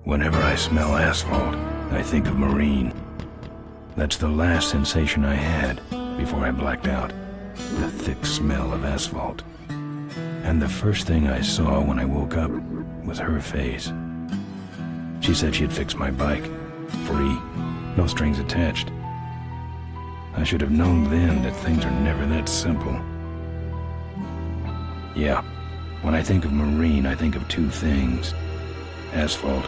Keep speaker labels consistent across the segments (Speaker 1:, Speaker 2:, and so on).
Speaker 1: Whenever I smell asphalt, I think of marine. That's the last sensation I had before I blacked out. The thick smell of asphalt. And the first thing I saw when I woke up was her face. She said she'd fix my bike. Free. No strings attached. I should have known then that things are never that simple. Yeah, when I think of marine, I think of two things. Asphalt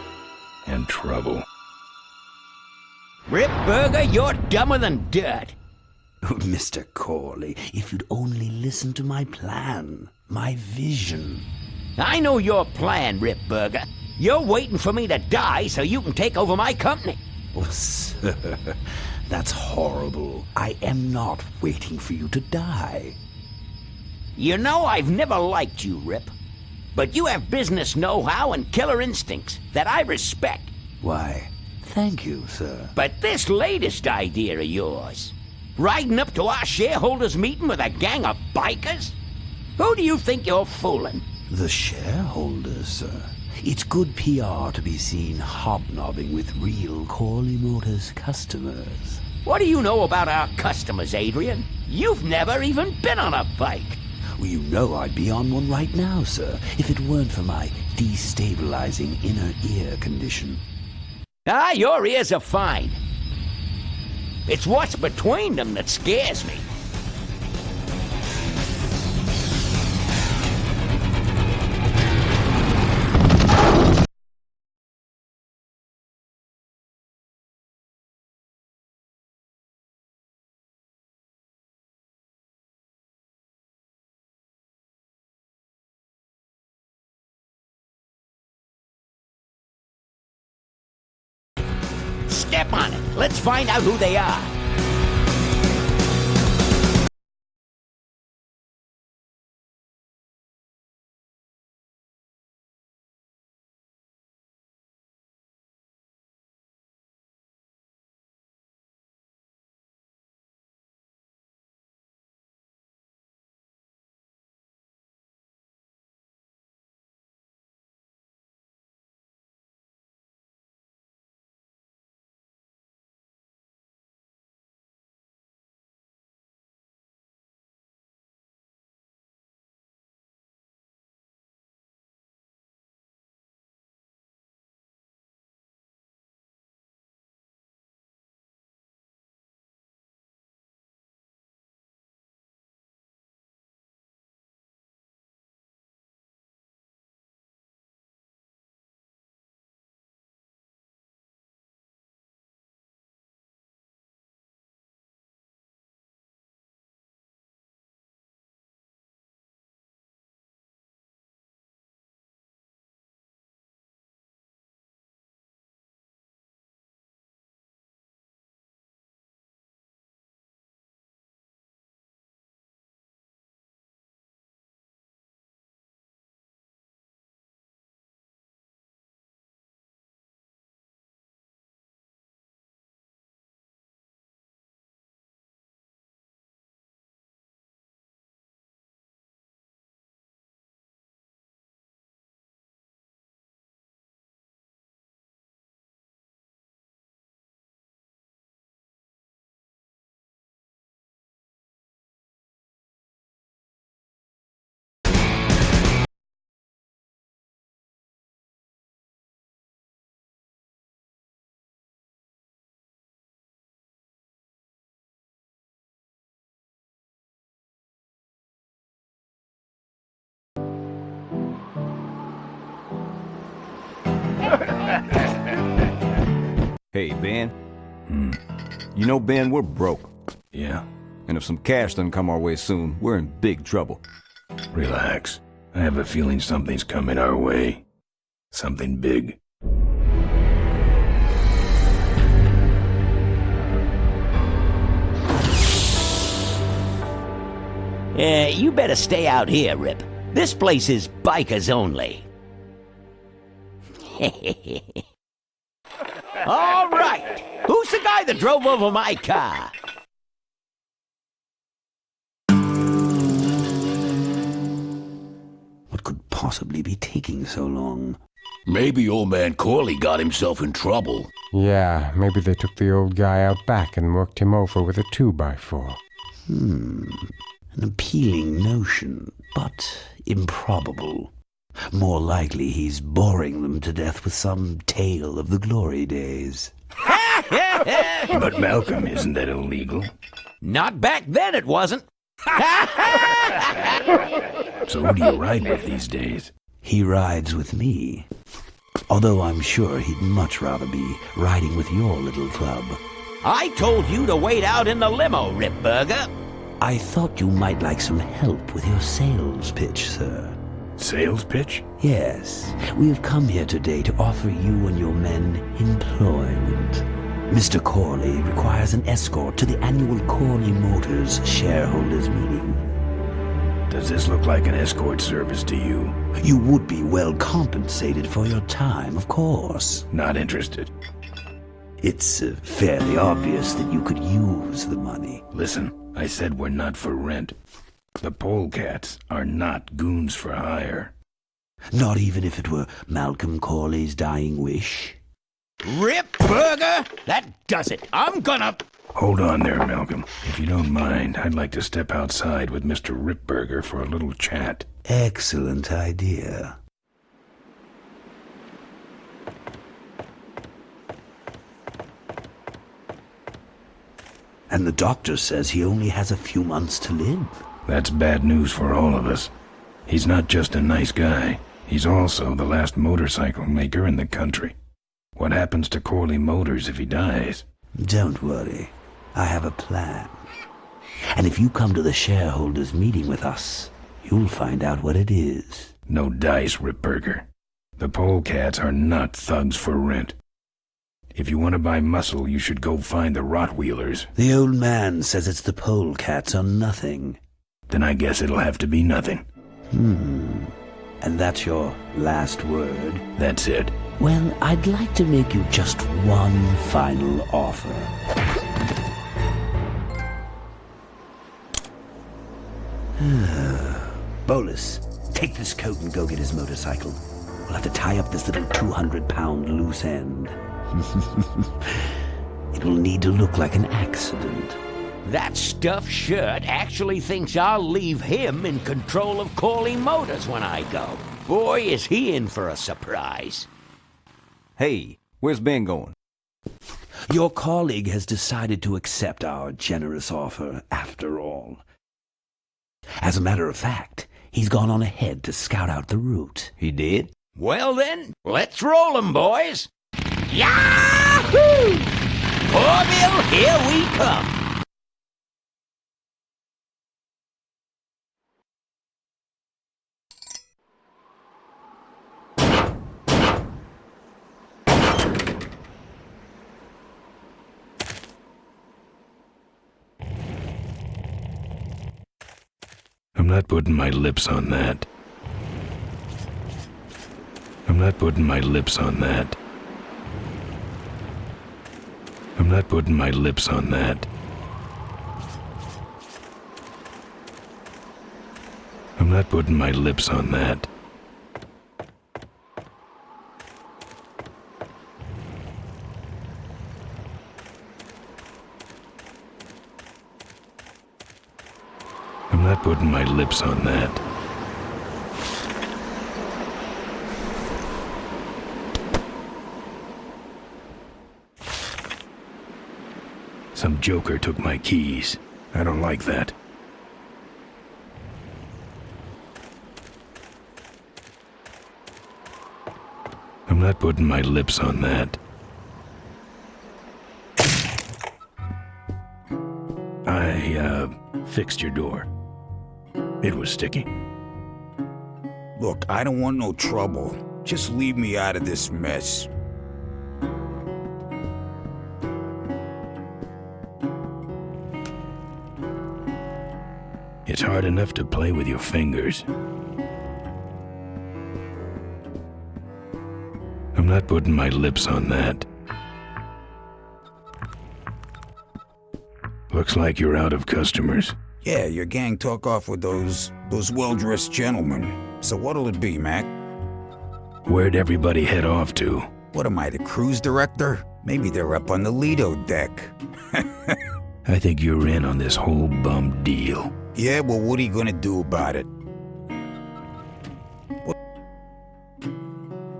Speaker 1: and trouble.
Speaker 2: Ripburger, you're dumber than dirt.
Speaker 3: Mr. Corley, if you'd only listen to my plan, my vision.
Speaker 2: I know your plan, Ripburger. You're waiting for me to die so you can take over my company.
Speaker 3: Oh, sir, that's horrible. I am not waiting for you to die.
Speaker 2: You know I've never liked you, Rip. But you have business know-how and killer instincts that I respect.
Speaker 3: Why, thank you, sir.
Speaker 2: But this latest idea of yours, riding up to our shareholders' meeting with a gang of bikers? Who do you think you're fooling?
Speaker 3: The shareholders, sir. It's good PR to be seen hobnobbing with real Corley Motors customers.
Speaker 2: What do you know about our customers, Adrian? You've never even been on a bike.
Speaker 3: Well, you know I'd be on one right now, sir, if it weren't for my destabilizing inner ear condition.
Speaker 2: Ah, your ears are fine. It's what's between them that scares me. Step on it. Let's find out who they are.
Speaker 4: Hey, Ben. You know, Ben, we're broke.
Speaker 1: Yeah?
Speaker 4: And if some cash doesn't come our way soon, we're in big trouble.
Speaker 1: Relax. I have a feeling something's coming our way. Something big.
Speaker 2: You better stay out here, Rip. This place is bikers only. All right. Who's the guy that drove over my car?
Speaker 3: What could possibly be taking so long?
Speaker 5: Maybe old man Corley got himself in trouble.
Speaker 6: Yeah, maybe they took the old guy out back and worked him over with a 2x4.
Speaker 3: An appealing notion, but improbable. More likely he's boring them to death with some tale of the glory days.
Speaker 1: But Malcolm, isn't that illegal?
Speaker 2: Not back then it wasn't.
Speaker 1: So who do you ride with these days?
Speaker 3: He rides with me. Although I'm sure he'd much rather be riding with your little club.
Speaker 2: I told you to wait out in the limo, Ripburger.
Speaker 3: I thought you might like some help with your sales pitch, sir.
Speaker 1: Sales pitch?
Speaker 3: Yes, we have come here today to offer you and your men employment. Mr. Corley requires an escort to the annual Corley Motors shareholders meeting.
Speaker 1: Does this look like an escort service to you?
Speaker 3: You would be well compensated for your time, of course.
Speaker 1: Not interested.
Speaker 3: It's fairly obvious that you could use the money.
Speaker 1: Listen, I said we're not for rent. The Polecats are not goons for hire.
Speaker 3: Not even if it were Malcon Corley's dying wish?
Speaker 2: Ripburger, that does it. I'm gonna...
Speaker 1: Hold on there, Malcolm. If you don't mind, I'd like to step outside with Mr. Ripburger for a little chat.
Speaker 3: Excellent idea. And the doctor says he only has a few months to live.
Speaker 1: That's bad news for all of us. He's not just a nice guy. He's also the last motorcycle maker in the country. What happens to Corley Motors if he dies?
Speaker 3: Don't worry. I have a plan. And if you come to the shareholders' meeting with us, you'll find out what it is.
Speaker 1: No dice, Ripburger. The Polecats are not thugs for rent. If you want to buy muscle, you should go find the Rottweilers.
Speaker 3: The old man says it's the Polecats or nothing.
Speaker 1: Then I guess it'll have to be nothing.
Speaker 3: And that's your last word?
Speaker 1: That's it.
Speaker 3: Well, I'd like to make you just one final offer. Bolus, take this coat and go get his motorcycle. We'll have to tie up this little 200-pound loose end. It will need to look like an accident.
Speaker 2: That stuffed shirt actually thinks I'll leave him in control of Corley Motors when I go. Boy, is he in for a surprise.
Speaker 4: Hey, where's Ben going?
Speaker 3: Your colleague has decided to accept our generous offer after all. As a matter of fact, he's gone on ahead to scout out the route.
Speaker 4: He did?
Speaker 2: Well then, let's roll 'em, boys. Yahoo! Corville, here we come.
Speaker 1: I'm not putting my lips on that. I'm not putting my lips on that. I'm not putting my lips on that. I'm not putting my lips on that. I'm not putting my lips on that. Some joker took my keys. I don't like that. I'm not putting my lips on that. I fixed your door. It was sticky.
Speaker 7: Look, I don't want no trouble. Just leave me out of this mess.
Speaker 1: It's hard enough to play with your fingers. I'm not putting my lips on that. Looks like you're out of customers.
Speaker 7: Yeah, your gang took off with those well-dressed gentlemen. So what'll it be, Mac?
Speaker 1: Where'd everybody head off to?
Speaker 7: What am I, the cruise director? Maybe they're up on the Lido deck.
Speaker 1: I think you're in on this whole bum deal.
Speaker 7: Yeah, well, what are you gonna do about it?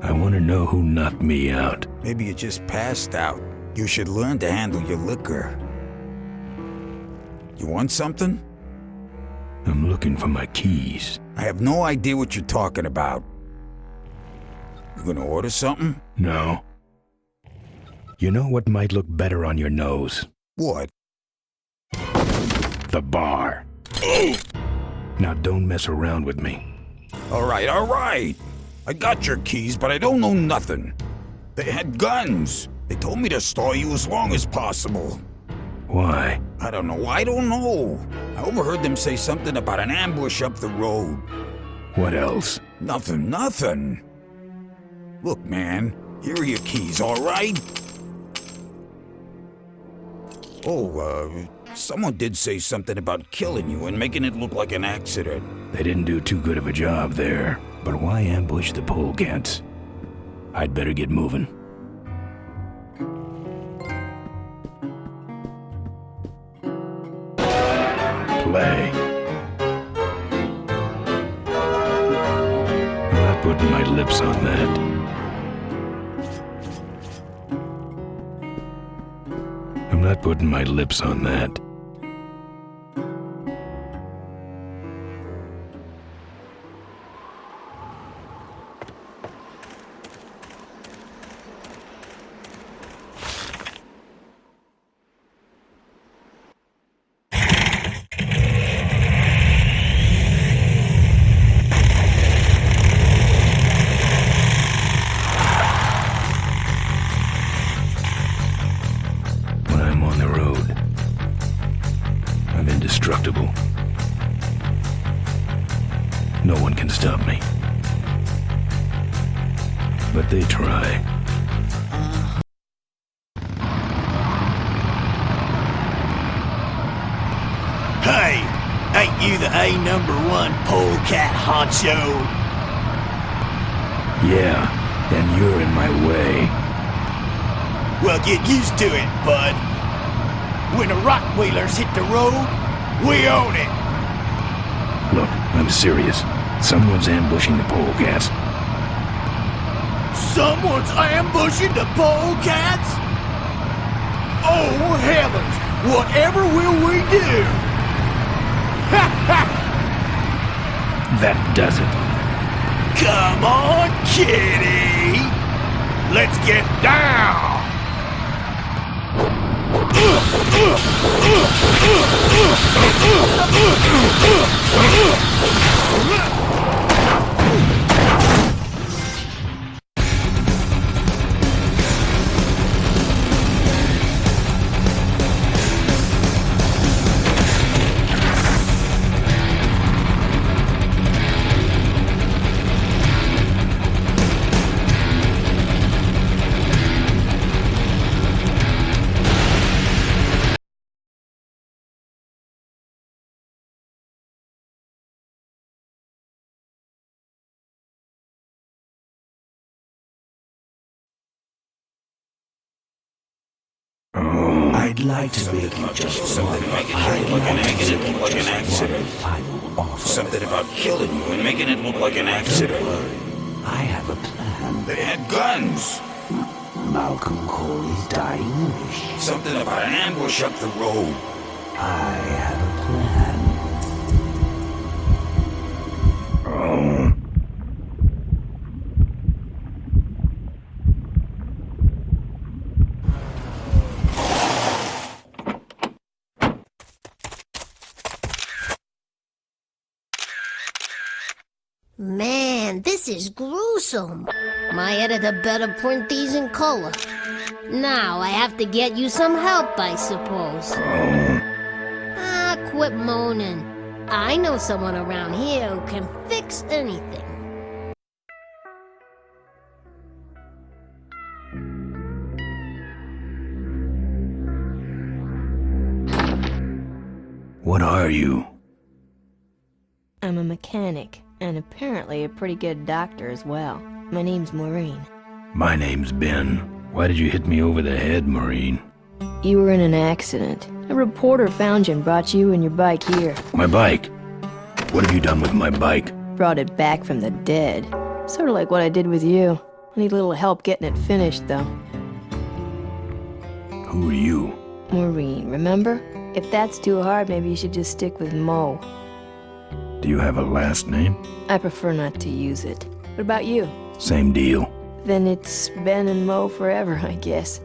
Speaker 1: I want to know who knocked me out.
Speaker 7: Maybe you just passed out. You should learn to handle your liquor. You want something?
Speaker 1: I'm looking for my keys.
Speaker 7: I have no idea what you're talking about. You gonna order something?
Speaker 1: No. You know what might look better on your nose?
Speaker 7: What?
Speaker 1: The bar. Now don't mess around with me.
Speaker 7: All right. I got your keys, but I don't know nothing. They had guns. They told me to stall you as long as possible.
Speaker 1: Why?
Speaker 7: I don't know. I overheard them say something about an ambush up the road.
Speaker 1: What else?
Speaker 7: Nothing. Look, man, here are your keys, all right? Someone did say something about killing you and making it look like an accident.
Speaker 1: They didn't do too good of a job there. But why ambush the Polecats? I'd better get moving. Play. I'm not putting my lips on that. I'm not putting my lips on that. Indestructible. No one can stop me. But they try.
Speaker 8: Hey! Ain't you the A#1 Polecat honcho?
Speaker 1: Yeah, and you're in my way.
Speaker 8: Well, get used to it, bud. When the rock wheelers hit the road, we own it.
Speaker 1: Look, I'm serious. Someone's ambushing the Polecats.
Speaker 8: Someone's ambushing the Polecats? Oh, heavens! Whatever will we do? Ha ha!
Speaker 1: That does it.
Speaker 8: Come on, kitty! Let's get down!
Speaker 3: I'd like to make you just
Speaker 7: Something about making it look like an accident.
Speaker 3: final offer.
Speaker 7: Something about killing you and making it look like an accident.
Speaker 3: I have a plan.
Speaker 7: They had guns.
Speaker 3: Malcon Corley's dying wish.
Speaker 7: Something about an ambush up the road.
Speaker 3: I have a plan.
Speaker 9: Man, this is gruesome. My editor better print these in color. Now I have to get you some help, I suppose. Quit moaning. I know someone around here who can fix anything.
Speaker 1: What are you?
Speaker 10: I'm a mechanic, and apparently a pretty good doctor as well. My name's Maureen.
Speaker 1: My name's Ben. Why did you hit me over the head, Maureen?
Speaker 10: You were in an accident. A reporter found you and brought you and your bike here.
Speaker 1: My bike? What have you done with my bike?
Speaker 10: Brought it back from the dead. Sort of like what I did with you. I need a little help getting it finished, though.
Speaker 1: Who are you?
Speaker 10: Maureen, remember? If that's too hard, maybe you should just stick with Mo.
Speaker 1: Do you have a last name?
Speaker 10: I prefer not to use it. What about you?
Speaker 1: Same deal.
Speaker 10: Then it's Ben and Mo forever, I guess.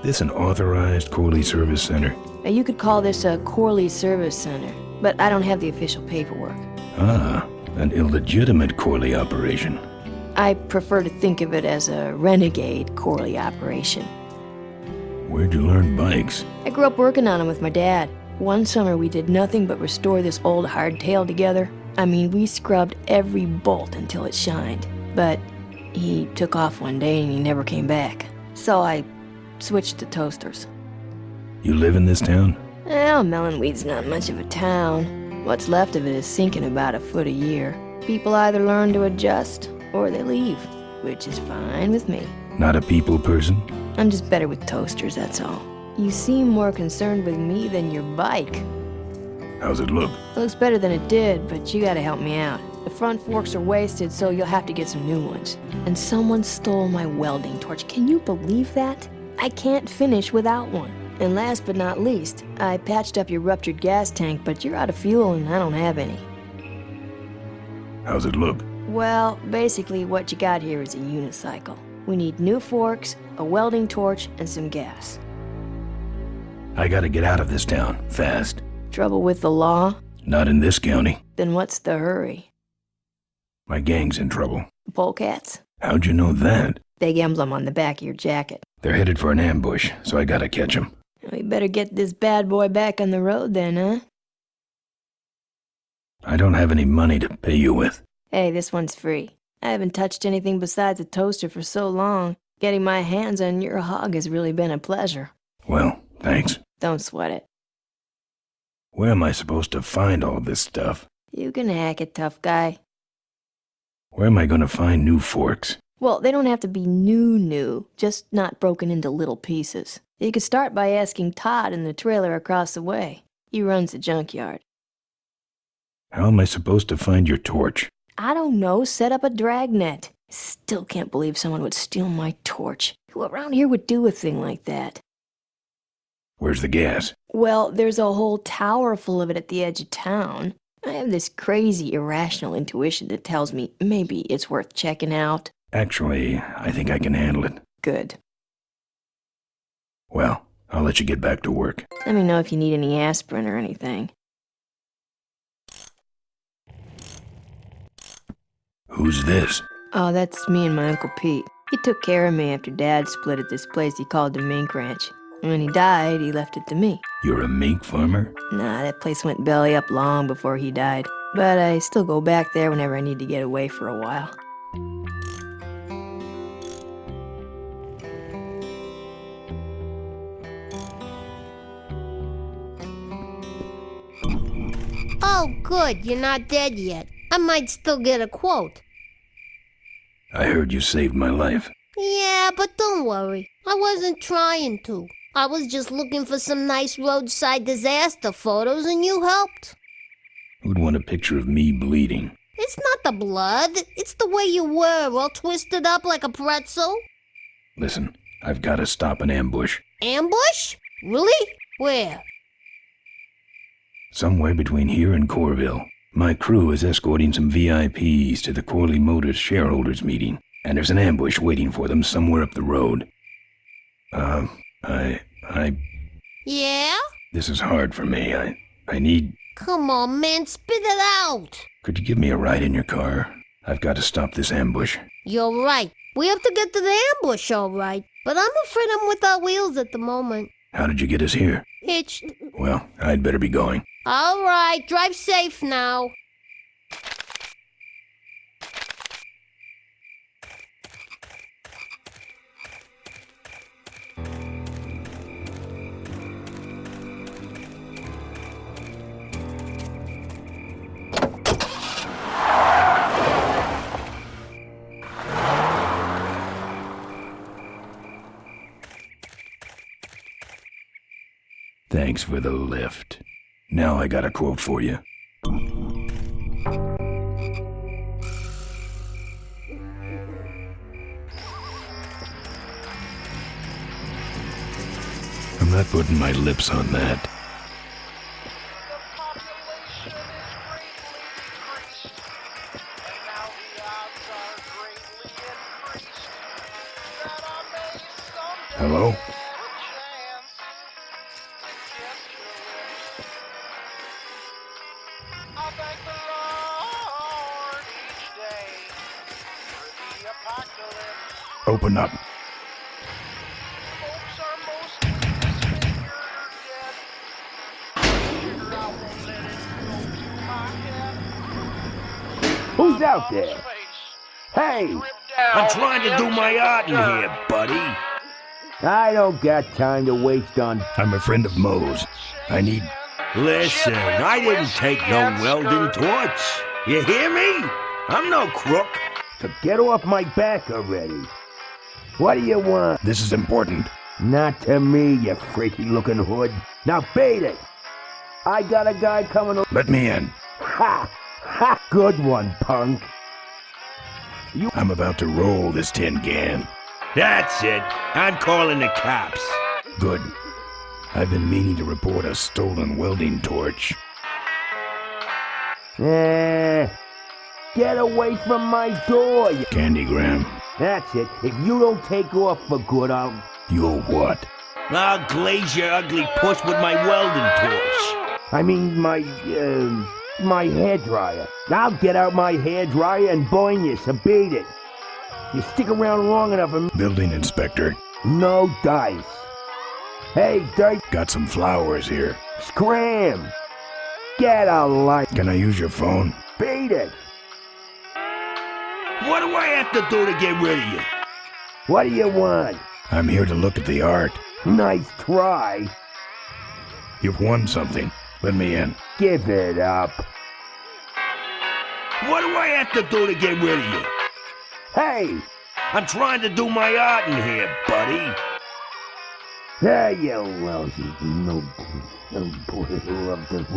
Speaker 1: This an authorized Corley Service Center?
Speaker 10: Now, you could call this a Corley Service Center, but I don't have the official paperwork.
Speaker 1: Ah, an illegitimate Corley operation.
Speaker 10: I prefer to think of it as a renegade Corley operation.
Speaker 1: Where'd you learn bikes?
Speaker 10: I grew up working on them with my dad. One summer we did nothing but restore this old hardtail together. I mean, we scrubbed every bolt until it shined. But he took off one day and he never came back. So I switched to toasters.
Speaker 1: You live in this town?
Speaker 10: Well, Melonweed's not much of a town. What's left of it is sinking about a foot a year. People either learn to adjust or they leave, which is fine with me.
Speaker 1: Not a people person?
Speaker 10: I'm just better with toasters, that's all. You seem more concerned with me than your bike.
Speaker 1: How's it look?
Speaker 10: It looks better than it did, but you gotta help me out. The front forks are wasted, so you'll have to get some new ones. And someone stole my welding torch. Can you believe that? I can't finish without one. And last but not least, I patched up your ruptured gas tank, but you're out of fuel and I don't have any.
Speaker 1: How's it look?
Speaker 10: Well, basically what you got here is a unicycle. We need new forks, a welding torch, and some gas.
Speaker 1: I gotta get out of this town, fast.
Speaker 10: Trouble with the law?
Speaker 1: Not in this county.
Speaker 10: Then what's the hurry?
Speaker 1: My gang's in trouble.
Speaker 10: The Polecats?
Speaker 1: How'd you know that?
Speaker 10: Big emblem on the back of your jacket.
Speaker 1: They're headed for an ambush, so I gotta catch 'em.
Speaker 10: We better get this bad boy back on the road then, huh?
Speaker 1: I don't have any money to pay you with.
Speaker 10: Hey, this one's free. I haven't touched anything besides a toaster for so long. Getting my hands on your hog has really been a pleasure.
Speaker 1: Well, thanks.
Speaker 10: Don't sweat it.
Speaker 1: Where am I supposed to find all this stuff?
Speaker 10: You can hack it, tough guy.
Speaker 1: Where am I gonna find new forks?
Speaker 10: Well, they don't have to be new, just not broken into little pieces. You could start by asking Todd in the trailer across the way. He runs the junkyard.
Speaker 1: How am I supposed to find your torch?
Speaker 10: I don't know, set up a dragnet. Still can't believe someone would steal my torch. Who around here would do a thing like that?
Speaker 1: Where's the gas?
Speaker 10: Well, there's a whole tower full of it at the edge of town. I have this crazy, irrational intuition that tells me maybe it's worth checking out.
Speaker 1: Actually, I think I can handle it.
Speaker 10: Good.
Speaker 1: Well, I'll let you get back to work.
Speaker 10: Let me know if you need any aspirin or anything.
Speaker 1: Who's this?
Speaker 10: Oh, that's me and my Uncle Pete. He took care of me after Dad split at this place he called the Mink Ranch. And when he died, he left it to me.
Speaker 1: You're a mink farmer?
Speaker 10: Nah, that place went belly up long before he died. But I still go back there whenever I need to get away for a while.
Speaker 9: Oh, good, you're not dead yet. I might still get a quote.
Speaker 1: I heard you saved my life.
Speaker 9: Yeah, but don't worry. I wasn't trying to. I was just looking for some nice roadside disaster photos and you helped.
Speaker 1: Who'd want a picture of me bleeding?
Speaker 9: It's not the blood. It's the way you were, all twisted up like a pretzel.
Speaker 1: Listen, I've gotta stop an ambush.
Speaker 9: Ambush? Really? Where?
Speaker 1: Somewhere between here and Corville. My crew is escorting some VIPs to the Corley Motors shareholders meeting, and there's an ambush waiting for them somewhere up the road.
Speaker 9: Yeah?
Speaker 1: This is hard for me. I need...
Speaker 9: Come on, man, spit it out.
Speaker 1: Could you give me a ride in your car? I've got to stop this ambush.
Speaker 9: You're right. We have to get to the ambush, all right. But I'm afraid I'm without wheels at the moment.
Speaker 1: How did you get us here?
Speaker 9: Hitch.
Speaker 1: Well, I'd better be going.
Speaker 9: All right, drive safe now.
Speaker 1: Thanks for the lift. Now I got a quote for you. I'm not putting my lips on that. Hello? Open up.
Speaker 2: Who's out there? Hey! I'm trying to do my art in here, buddy. I don't got time to waste on...
Speaker 1: I'm a friend of Moe's. I need...
Speaker 2: Listen, I didn't take no welding torch. You hear me? I'm no crook. So get off my back already. What do you want?
Speaker 1: This is important.
Speaker 2: Not to me, you freaky-looking hood. Now beat it. I got a guy coming...
Speaker 1: Let me in.
Speaker 2: Ha! Ha! Good one, punk.
Speaker 1: I'm about to roll this tin can.
Speaker 2: That's it. I'm calling the cops.
Speaker 1: Good. I've been meaning to report a stolen welding torch.
Speaker 2: Get away from my door, you...
Speaker 1: Candygram.
Speaker 2: That's it. If you don't take off for good, I'll...
Speaker 1: You'll what?
Speaker 2: I'll glaze your ugly puss with my welding torch. I mean, my hairdryer. I'll get out my hairdryer and burn you, so beat it. You stick around long enough and...
Speaker 1: Building inspector.
Speaker 2: No dice. Hey, Dirt.
Speaker 1: Got some flowers here.
Speaker 2: Scram. Get a light.
Speaker 1: Can I use your phone?
Speaker 2: Beat it. What do I have to do to get rid of you? What do you want?
Speaker 1: I'm here to look at the art.
Speaker 2: Nice try.
Speaker 1: You've won something. Let me in.
Speaker 2: Give it up. What do I have to do to get rid of you? Hey! I'm trying to do my art in here, buddy. There you lousy no boy love this.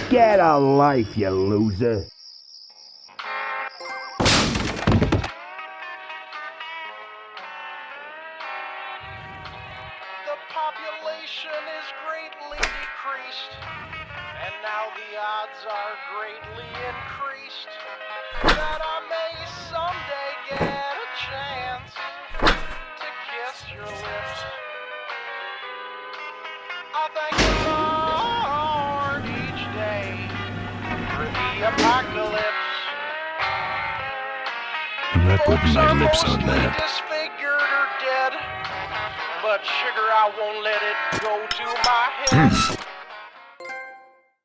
Speaker 2: Get a life, you loser.
Speaker 11: Population is greatly decreased, and now the odds are greatly increased that I may someday get a chance to kiss your lips. I thank the Lord each day for the apocalypse.
Speaker 1: I'm not putting my lips on
Speaker 11: Mostly
Speaker 1: that.
Speaker 11: disfigured or dead, but sugar, I won't let it go to my head.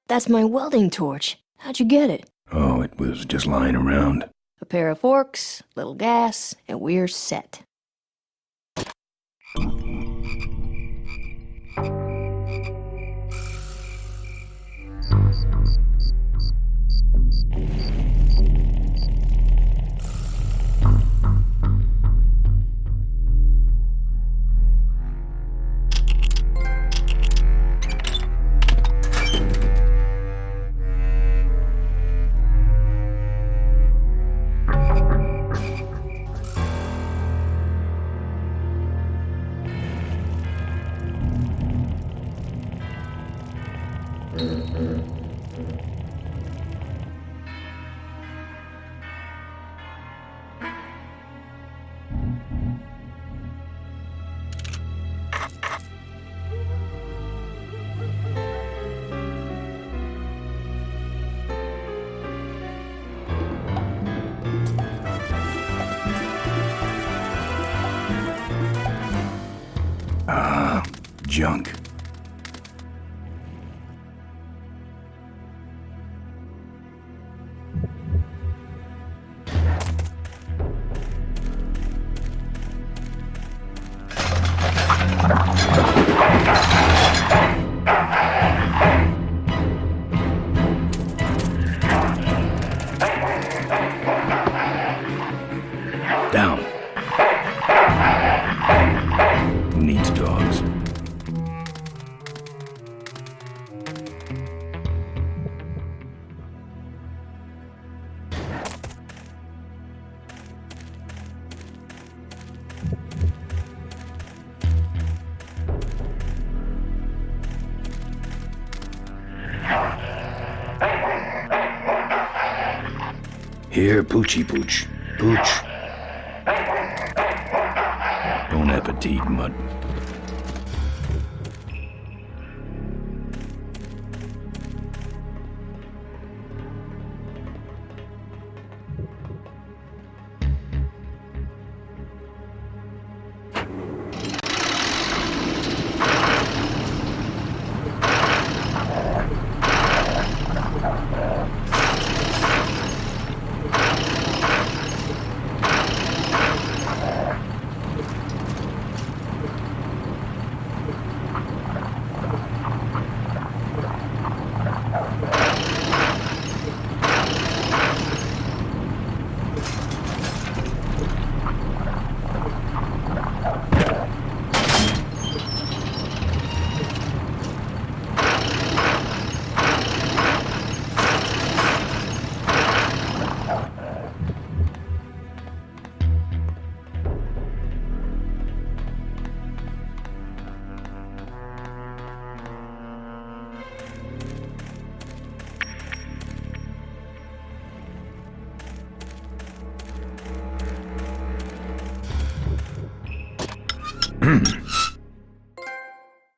Speaker 10: That's my welding torch. How'd you get it?
Speaker 1: Oh, it was just lying around.
Speaker 10: A pair of forks, little gas, and we're set.
Speaker 1: Junk. Here, Poochie Pooch. Pooch. Bon appetit, mutt.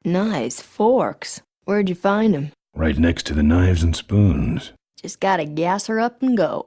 Speaker 10: Nice forks. Where'd you find them?
Speaker 1: Right next to the knives and spoons.
Speaker 10: Just gotta gas her up and go.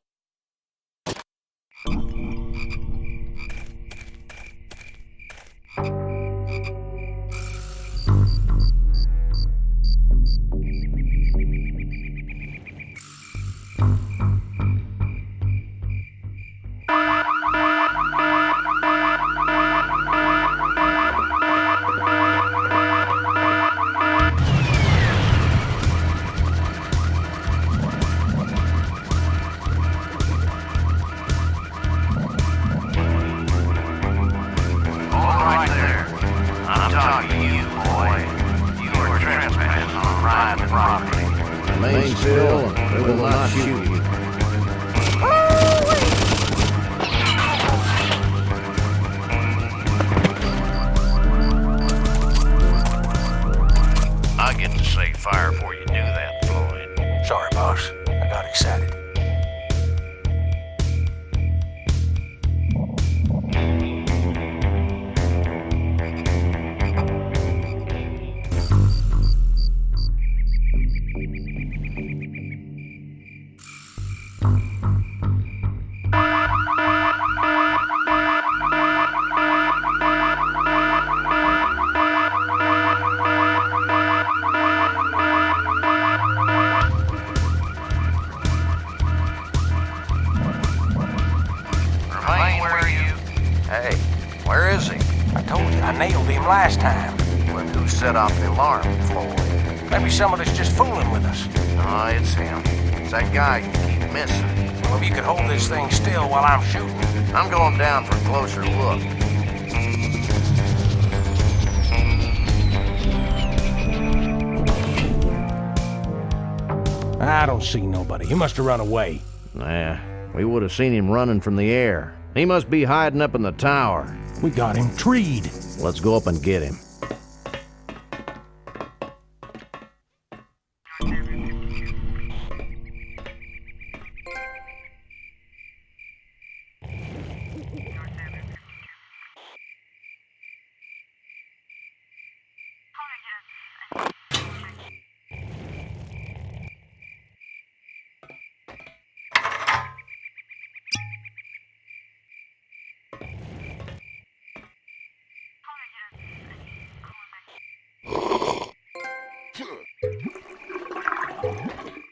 Speaker 12: Remain still, and we will not shoot you.
Speaker 5: I get to say fire before you do that, Floyd.
Speaker 2: Sorry, boss. I got excited.
Speaker 5: Hey, where is he?
Speaker 2: I told you, I nailed him last time.
Speaker 5: Well, who set off the alarm, Floyd?
Speaker 2: Maybe somebody's just fooling with us.
Speaker 5: No, it's him. It's that guy you keep missing.
Speaker 2: Well, if you could hold this thing still while I'm shooting.
Speaker 5: I'm going down for a closer look.
Speaker 2: I don't see nobody. He must have run away.
Speaker 12: Nah, we would have seen him running from the air. He must be hiding up in the tower.
Speaker 2: We got him treed.
Speaker 12: Let's go up and get him.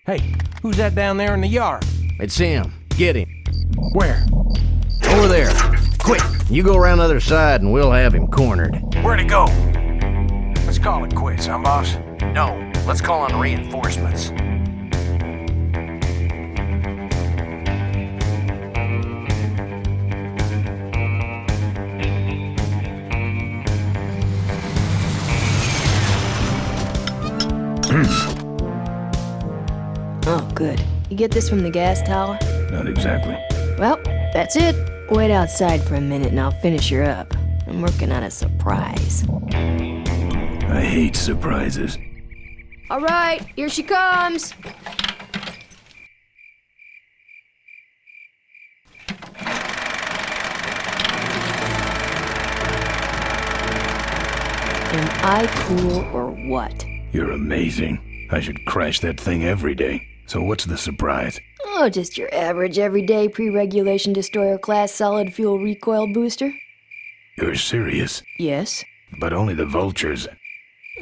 Speaker 2: Hey, who's that down there in the yard?
Speaker 12: It's him. Get him.
Speaker 2: Where?
Speaker 12: Over there. Quick, you go around the other side and we'll have him cornered.
Speaker 2: Where'd he go? Let's call it quits, huh, boss?
Speaker 5: No, let's call on reinforcements.
Speaker 10: Oh, good. You get this from the gas tower?
Speaker 1: Not exactly.
Speaker 10: Well, that's it. Wait outside for a minute and I'll finish her up. I'm working on a surprise.
Speaker 1: I hate surprises.
Speaker 10: All right, here she comes. Am I cool or what?
Speaker 1: You're amazing. I should crash that thing every day. So what's the surprise?
Speaker 10: Oh, just your average everyday pre-regulation destroyer class solid fuel recoil booster.
Speaker 1: You're serious?
Speaker 10: Yes.
Speaker 1: But only the vultures.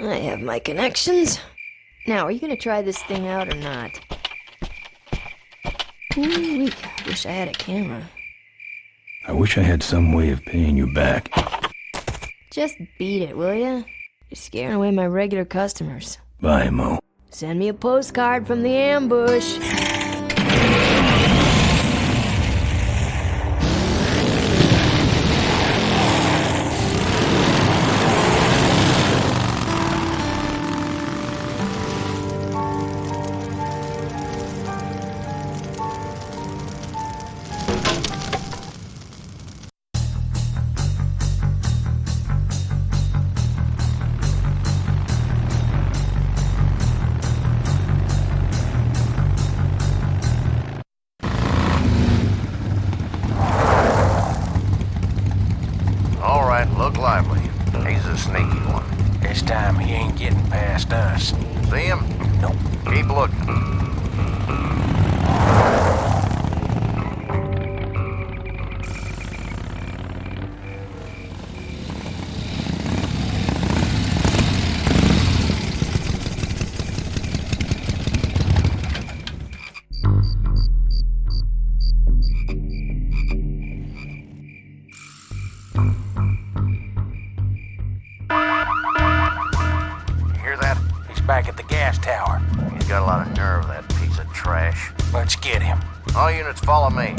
Speaker 10: I have my connections. Now, are you gonna try this thing out or not? Ooh, wish I had a camera.
Speaker 1: I wish I had some way of paying you back.
Speaker 10: Just beat it, will ya? You're scaring away my regular customers.
Speaker 1: Bye, Mo.
Speaker 10: Send me a postcard from the ambush.
Speaker 12: Look lively. He's a sneaky one.
Speaker 5: This time he ain't getting past us.
Speaker 12: See him?
Speaker 5: Nope.
Speaker 12: Keep looking.
Speaker 5: Back at the gas tower.
Speaker 12: He's got a lot of nerve, that piece of trash.
Speaker 5: Let's get him.
Speaker 12: All units follow me.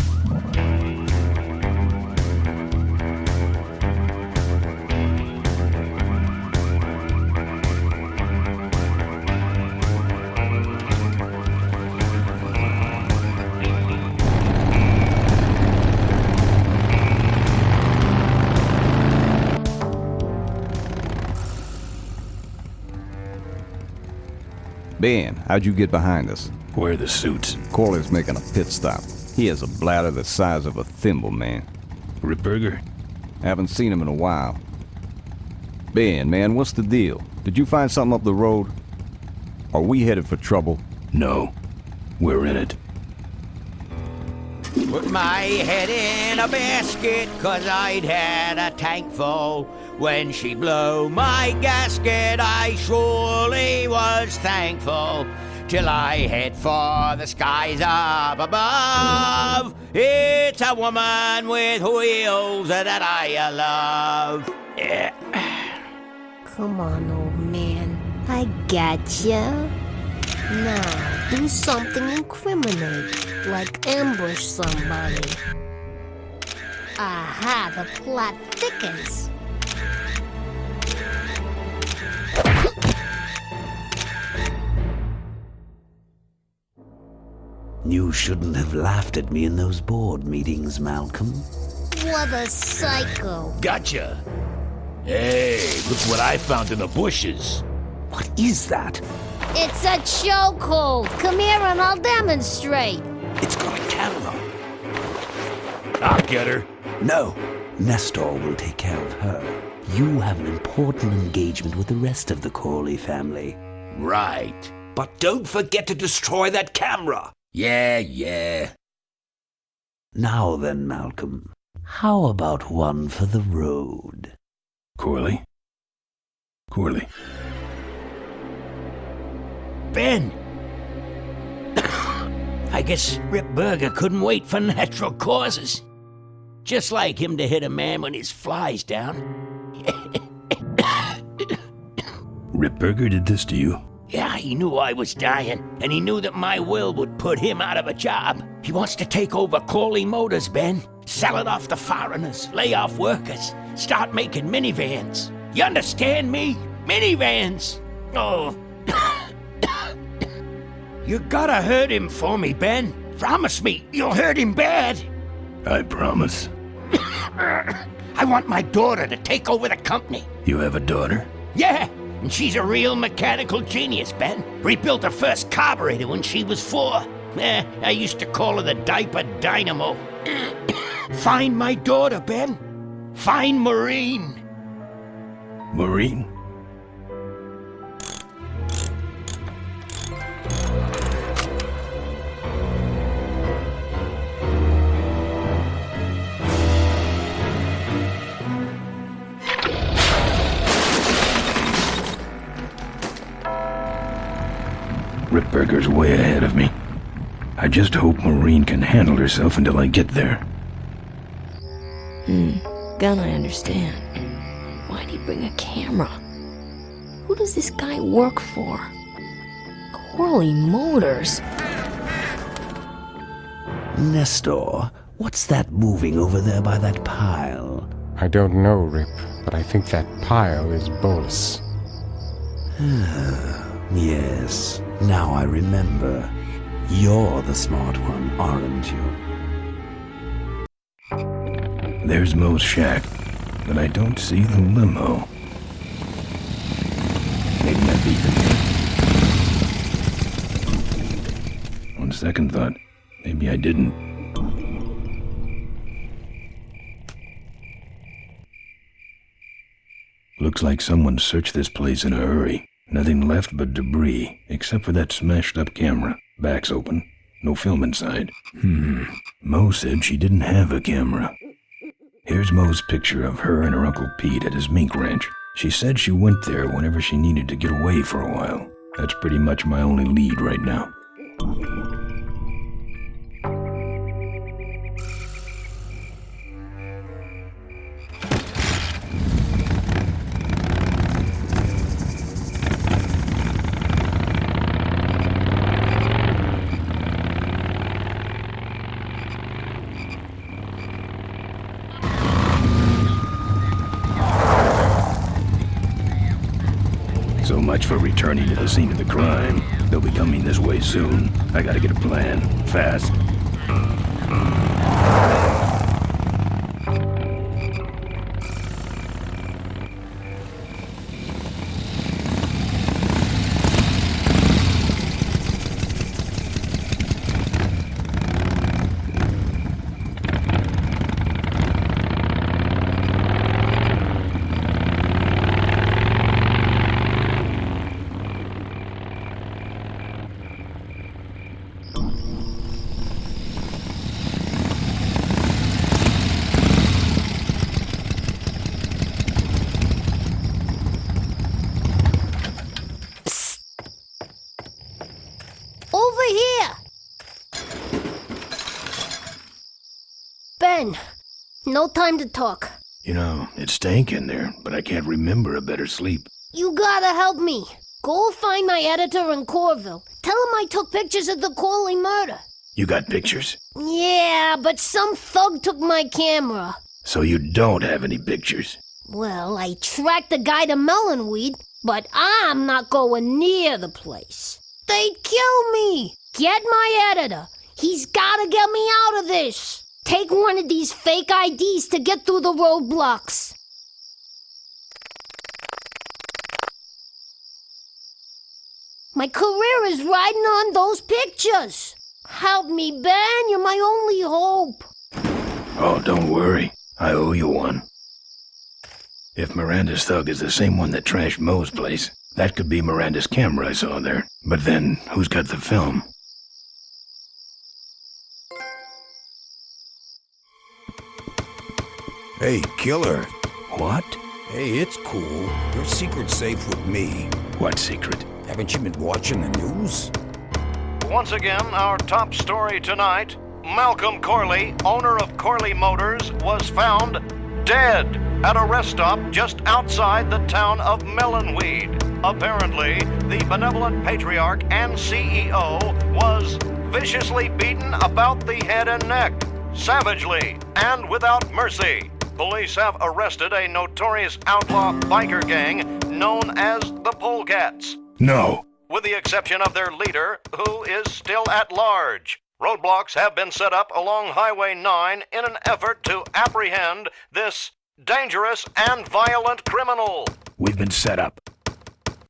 Speaker 13: Ben, how'd you get behind us?
Speaker 1: Where are the suits?
Speaker 13: Corley's making a pit stop. He has a bladder the size of a thimble, man.
Speaker 1: Ripburger?
Speaker 13: Haven't seen him in a while. Ben, man, what's the deal? Did you find something up the road? Are we headed for trouble?
Speaker 1: No. We're in it.
Speaker 8: Put my head in a basket, 'cause I'd had a tank full. When she blew my gasket, I surely was thankful. Till I head for the skies up above. It's a woman with wheels that I love. Yeah.
Speaker 9: Come on, old man. I gotcha. Now, do something incriminating, like ambush somebody. Aha, the plot thickens.
Speaker 3: You shouldn't have laughed at me in those board meetings, Malcolm.
Speaker 9: What a psycho.
Speaker 2: Gotcha. Hey, look what I found in the bushes.
Speaker 3: What is that?
Speaker 9: It's a chokehold. Come here and I'll demonstrate.
Speaker 3: It's got a camera.
Speaker 2: I'll get her.
Speaker 3: No, Nestor will take care of her. You have an important engagement with the rest of the Corley family.
Speaker 2: Right.
Speaker 8: But don't forget to destroy that camera.
Speaker 2: Yeah.
Speaker 3: Now then, Malcolm, how about one for the road?
Speaker 1: Corley?
Speaker 8: Ben! I guess Ripburger couldn't wait for natural causes. Just like him to hit a man when his fly's down.
Speaker 1: Ripburger did this to you?
Speaker 8: Yeah, he knew I was dying, and he knew that my will would put him out of a job. He wants to take over Corley Motors, Ben. Sell it off to foreigners, lay off workers, start making minivans. You understand me? Minivans! Oh. You gotta hurt him for me, Ben. Promise me you'll hurt him bad.
Speaker 1: I promise.
Speaker 8: I want my daughter to take over the company.
Speaker 1: You have a daughter?
Speaker 8: Yeah, and she's a real mechanical genius, Ben. Rebuilt her first carburetor when she was 4. I used to call her the diaper dynamo. Find my daughter, Ben. Find Maureen.
Speaker 1: Maureen? Ripburger's way ahead of me. I just hope Maureen can handle herself until I get there.
Speaker 10: Gun, I understand. Why'd he bring a camera? Who does this guy work for? Corley Motors.
Speaker 3: Nestor, what's that moving over there by that pile?
Speaker 6: I don't know, Rip, but I think that pile is Bolus.
Speaker 3: Yes, now I remember. You're the smart one, aren't you?
Speaker 1: There's Mo's shack, but I don't see the limo. Maybe I beat them. On second thought, maybe I didn't. Looks like someone searched this place in a hurry. Nothing left but debris, except for that smashed-up camera. Back's open. No film inside. Mo said she didn't have a camera. Here's Mo's picture of her and her Uncle Pete at his mink ranch. She said she went there whenever she needed to get away for a while. That's pretty much my only lead right now. So much for returning to the scene of the crime. They'll be coming this way soon. I gotta get a plan. Fast.
Speaker 9: No time to talk.
Speaker 1: You know, it stank in there, but I can't remember a better sleep.
Speaker 9: You gotta help me. Go find my editor in Corville. Tell him I took pictures of the Corley murder.
Speaker 1: You got pictures?
Speaker 9: Yeah, but some thug took my camera.
Speaker 1: So you don't have any pictures?
Speaker 9: Well, I tracked the guy to Melonweed, but I'm not going near the place. They'd kill me. Get my editor. He's gotta get me out of this. Take one of these fake IDs to get through the roadblocks. My career is riding on those pictures. Help me, Ben. You're my only hope.
Speaker 1: Oh, don't worry. I owe you one. If Miranda's thug is the same one that trashed Mo's place, that could be Miranda's camera I saw there. But then, who's got the film?
Speaker 7: Hey, killer.
Speaker 1: What?
Speaker 7: Hey, it's cool. Your secret's safe with me.
Speaker 1: What secret?
Speaker 7: Haven't you been watching the news?
Speaker 5: Once again, our top story tonight, Malcon Corley, owner of Corley Motors, was found dead at a rest stop just outside the town of Melonweed. Apparently, the benevolent patriarch and CEO was viciously beaten about the head and neck, savagely and without mercy. Police have arrested a notorious outlaw biker gang known as the Polecats.
Speaker 1: No.
Speaker 5: With the exception of their leader, who is still at large. Roadblocks have been set up along Highway 9 in an effort to apprehend this dangerous and violent criminal.
Speaker 1: We've been set up.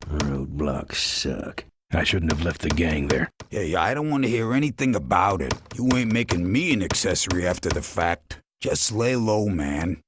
Speaker 3: Roadblocks suck.
Speaker 1: I shouldn't have left the gang there.
Speaker 7: Hey, I don't want to hear anything about it. You ain't making me an accessory after the fact. Just lay low, man.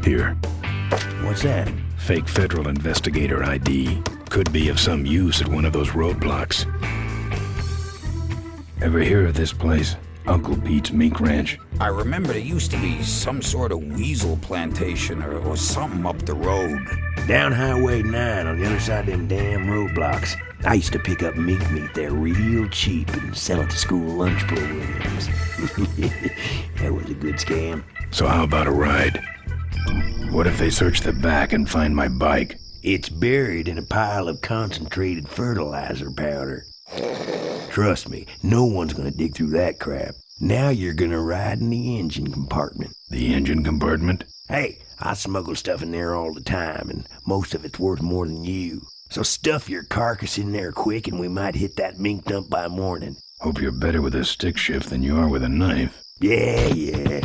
Speaker 1: Here.
Speaker 2: What's that?
Speaker 1: Fake federal investigator ID. Could be of some use at one of those roadblocks. Ever hear of this place? Uncle Pete's Mink Ranch?
Speaker 7: I remember there used to be some sort of weasel plantation or something up the road.
Speaker 2: Down Highway 9 on the other side of them damn roadblocks. I used to pick up mink meat there real cheap and sell it to school lunch programs. That was a good scam.
Speaker 1: So how about a ride? What if they search the back and find my bike?
Speaker 2: It's buried in a pile of concentrated fertilizer powder. Trust me, no one's gonna dig through that crap. Now you're gonna ride in the engine compartment.
Speaker 1: The engine compartment?
Speaker 2: Hey, I smuggle stuff in there all the time, and most of it's worth more than you. So stuff your carcass in there quick, and we might hit that mink dump by morning.
Speaker 1: Hope you're better with a stick shift than you are with a knife.
Speaker 2: Yeah.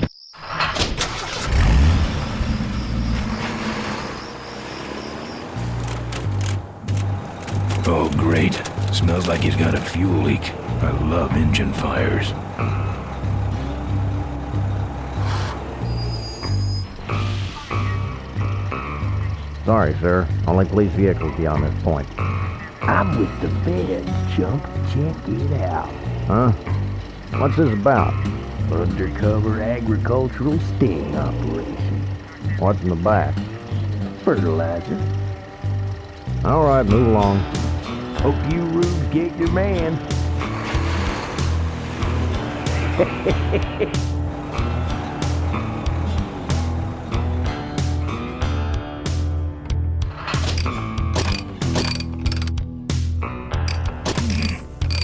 Speaker 1: Oh, great. Smells like he's got a fuel leak. I love engine fires.
Speaker 12: Sorry, sir. Only police vehicles beyond this point.
Speaker 2: I'm with the feds, chump. Check it out.
Speaker 12: Huh? What's this about?
Speaker 2: Undercover agricultural sting operation.
Speaker 12: What's in the back?
Speaker 2: Fertilizer.
Speaker 12: All right, move along.
Speaker 2: Hope you rubes get your man.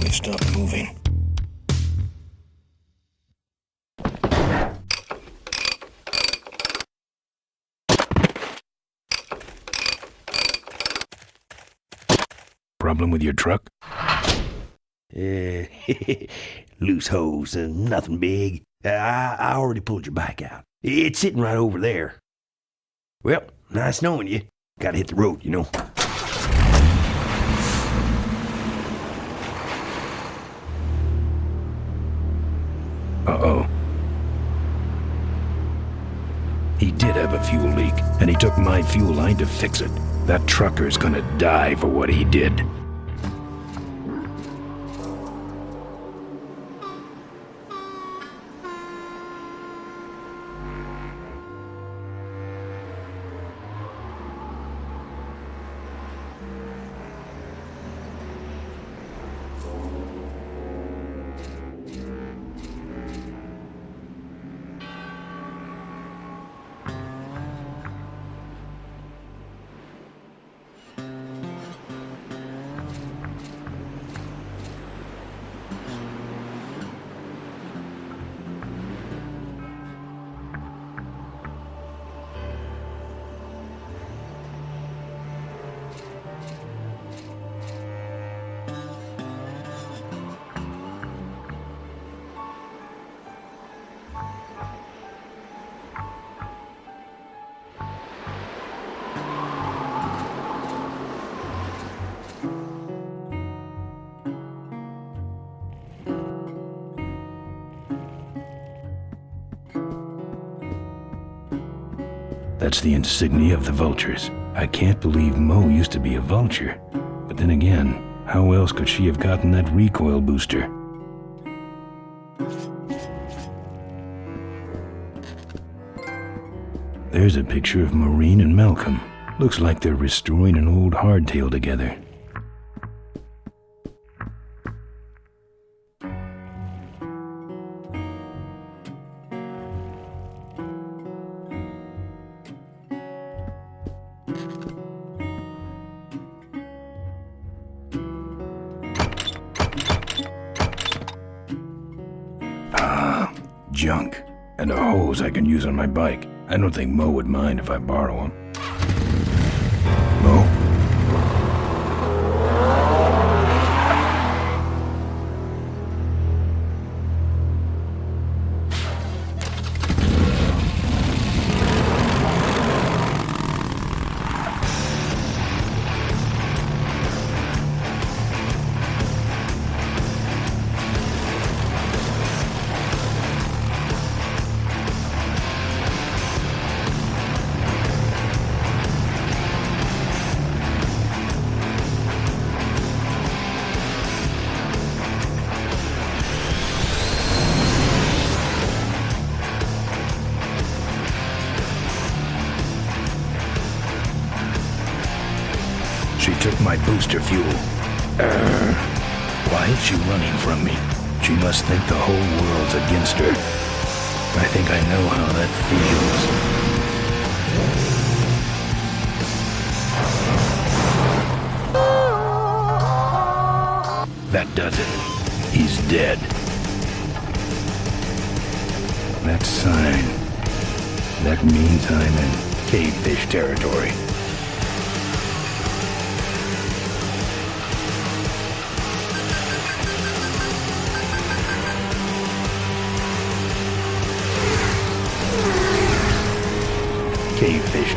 Speaker 1: We stopped moving. Problem with your truck?
Speaker 2: Loose hose, nothing big. I already pulled your bike out. It's sitting right over there. Well, nice knowing you. Gotta hit the road, you know.
Speaker 1: Uh-oh. He did have a fuel leak, and he took my fuel line to fix it. That trucker's gonna die for what he did. That's the insignia of the vultures. I can't believe Mo used to be a vulture. But then again, how else could she have gotten that recoil booster? There's a picture of Maureen and Malcolm. Looks like they're restoring an old hardtail together. Junk. And a hose I can use on my bike. I don't think Mo would mind if I borrow him. Mo? booster fuel. Why is she running from me? She must think the whole world's against her. I think I know how that feels. That does it. He's dead. That sign. That means I'm in cavefish territory. Cavefish.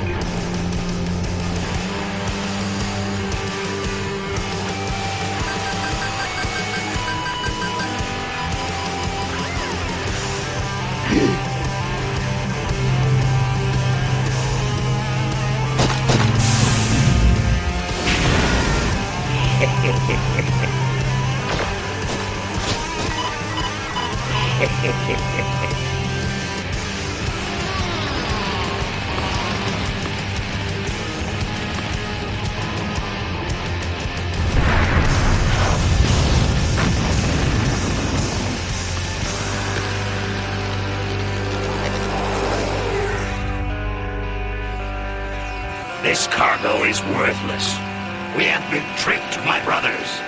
Speaker 2: This cargo is worthless. We have been tricked, my brothers.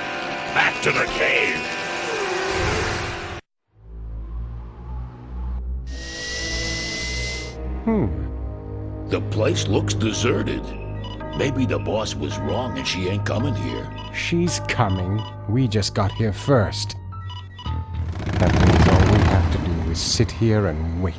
Speaker 2: Back to the cave.
Speaker 14: The place looks deserted. Maybe the boss was wrong and she ain't coming here.
Speaker 6: She's coming. We just got here first. That means all we have to do is sit here and wait.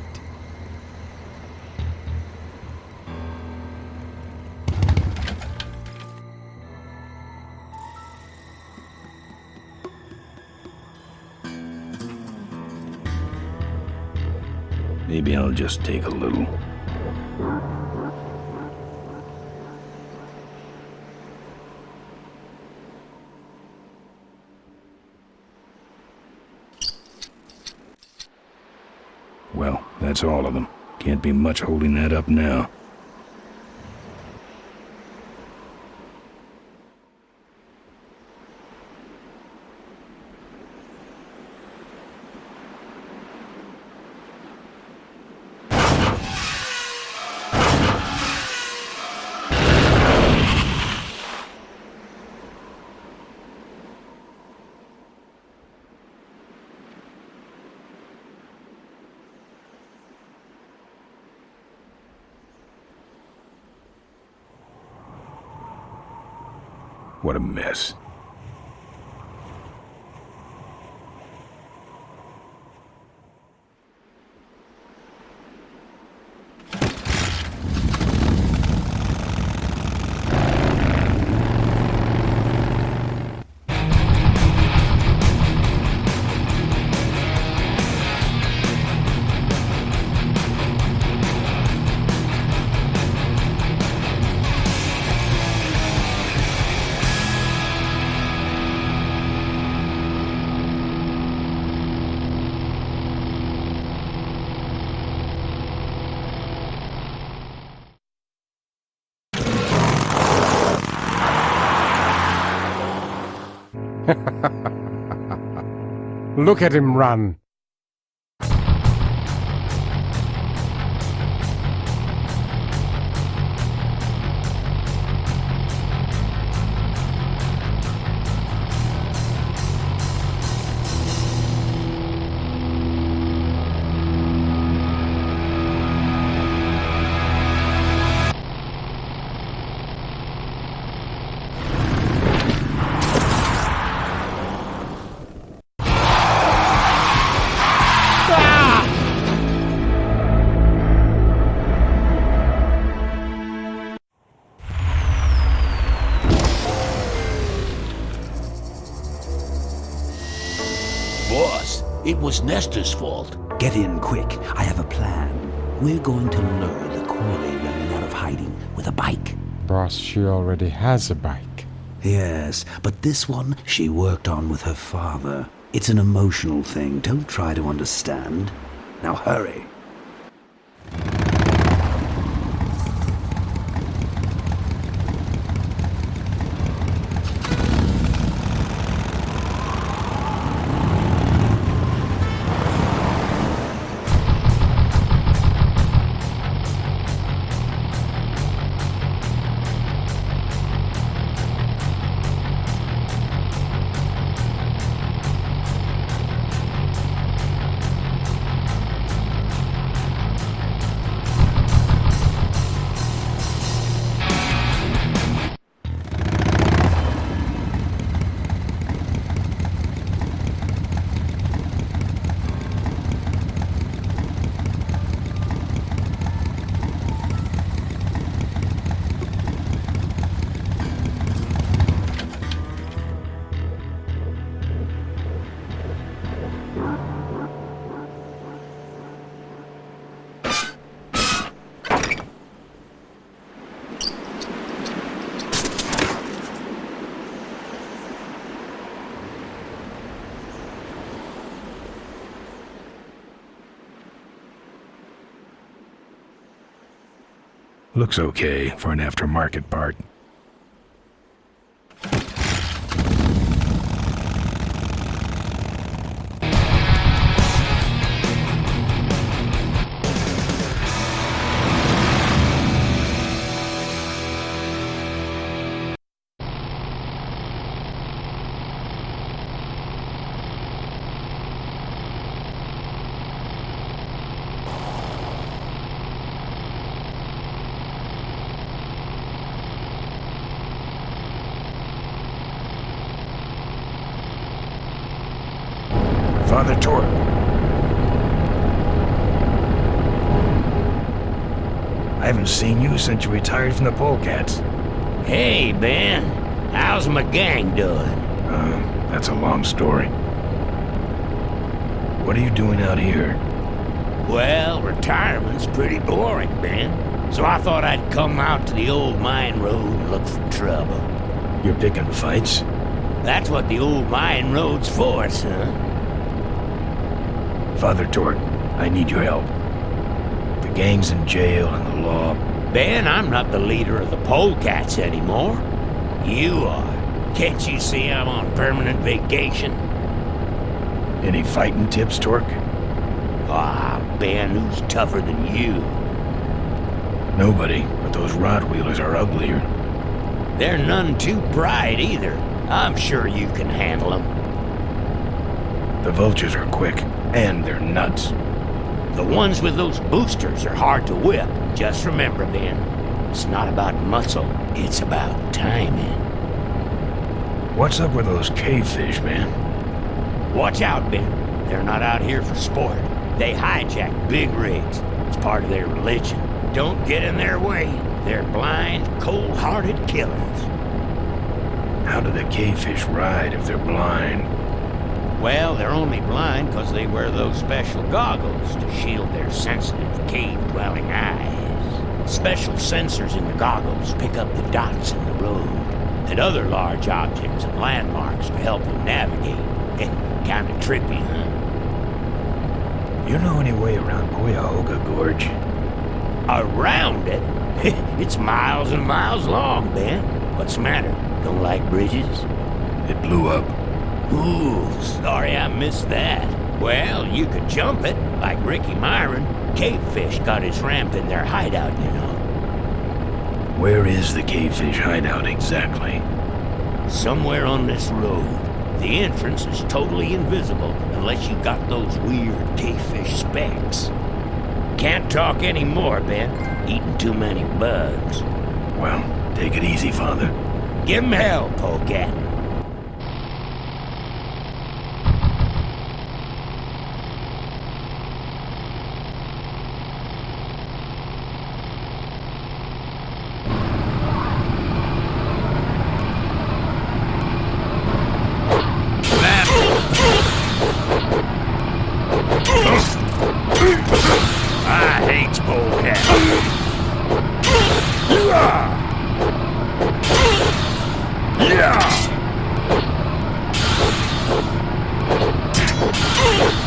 Speaker 1: Maybe I'll just take a little. Well, that's all of them. Can't be much holding that up now. What a mess.
Speaker 6: Look at him run.
Speaker 14: Boss, it was Nestor's fault.
Speaker 3: Get in quick. I have a plan. We're going to lure the Corley women out of hiding with a bike.
Speaker 6: Boss, she already has a bike.
Speaker 3: Yes, but this one she worked on with her father. It's an emotional thing. Don't try to understand. Now hurry.
Speaker 1: Looks okay for an aftermarket part. Father Torque. I haven't seen you since you retired from the Polecats.
Speaker 2: Hey, Ben. How's my gang doing?
Speaker 1: That's a long story. What are you doing out here?
Speaker 2: Well, retirement's pretty boring, Ben. So I thought I'd come out to the old mine road and look for trouble.
Speaker 1: You're picking fights?
Speaker 2: That's what the old mine road's for, son.
Speaker 1: Father Torque, I need your help. The gang's in jail and the law...
Speaker 2: Ben, I'm not the leader of the Polecats anymore. You are. Can't you see I'm on permanent vacation?
Speaker 1: Any fighting tips, Torque?
Speaker 2: Ah, Ben, who's tougher than you?
Speaker 1: Nobody, but those Rottweilers are uglier.
Speaker 2: They're none too bright either. I'm sure you can handle them.
Speaker 1: The vultures are quick, and they're nuts.
Speaker 2: The ones with those boosters are hard to whip. Just remember, Ben, it's not about muscle, it's about timing.
Speaker 1: What's up with those cavefish, man?
Speaker 2: Watch out, Ben. They're not out here for sport. They hijack big rigs. It's part of their religion. Don't get in their way. They're blind, cold-hearted killers.
Speaker 1: How do the cavefish ride if they're blind?
Speaker 2: Well, they're only blind because they wear those special goggles to shield their sensitive, cave-dwelling eyes. Special sensors in the goggles pick up the dots in the road and other large objects and landmarks to help them navigate. Kinda trippy, huh?
Speaker 1: You know any way around Cuyahoga Gorge?
Speaker 2: Around it? It's miles and miles long, Ben. What's the matter? Don't like bridges?
Speaker 1: It blew up.
Speaker 2: Ooh, sorry I missed that. Well, you could jump it, like Ricky Myron. Cavefish got his ramp in their hideout, you know.
Speaker 1: Where is the cavefish hideout exactly?
Speaker 2: Somewhere on this road. The entrance is totally invisible unless you got those weird cavefish specs. Can't talk anymore, Ben. Eating too many bugs.
Speaker 1: Well, take it easy, Father.
Speaker 2: Give him hell, Polecat.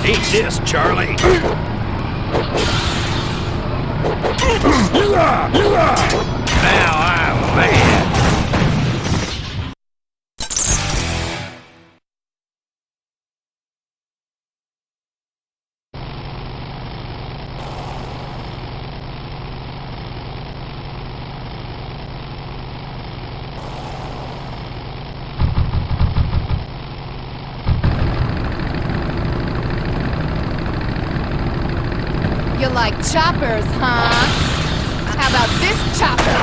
Speaker 14: Eat this, Charlie. Now I'm mad.
Speaker 15: You like choppers, huh? How about this chopper?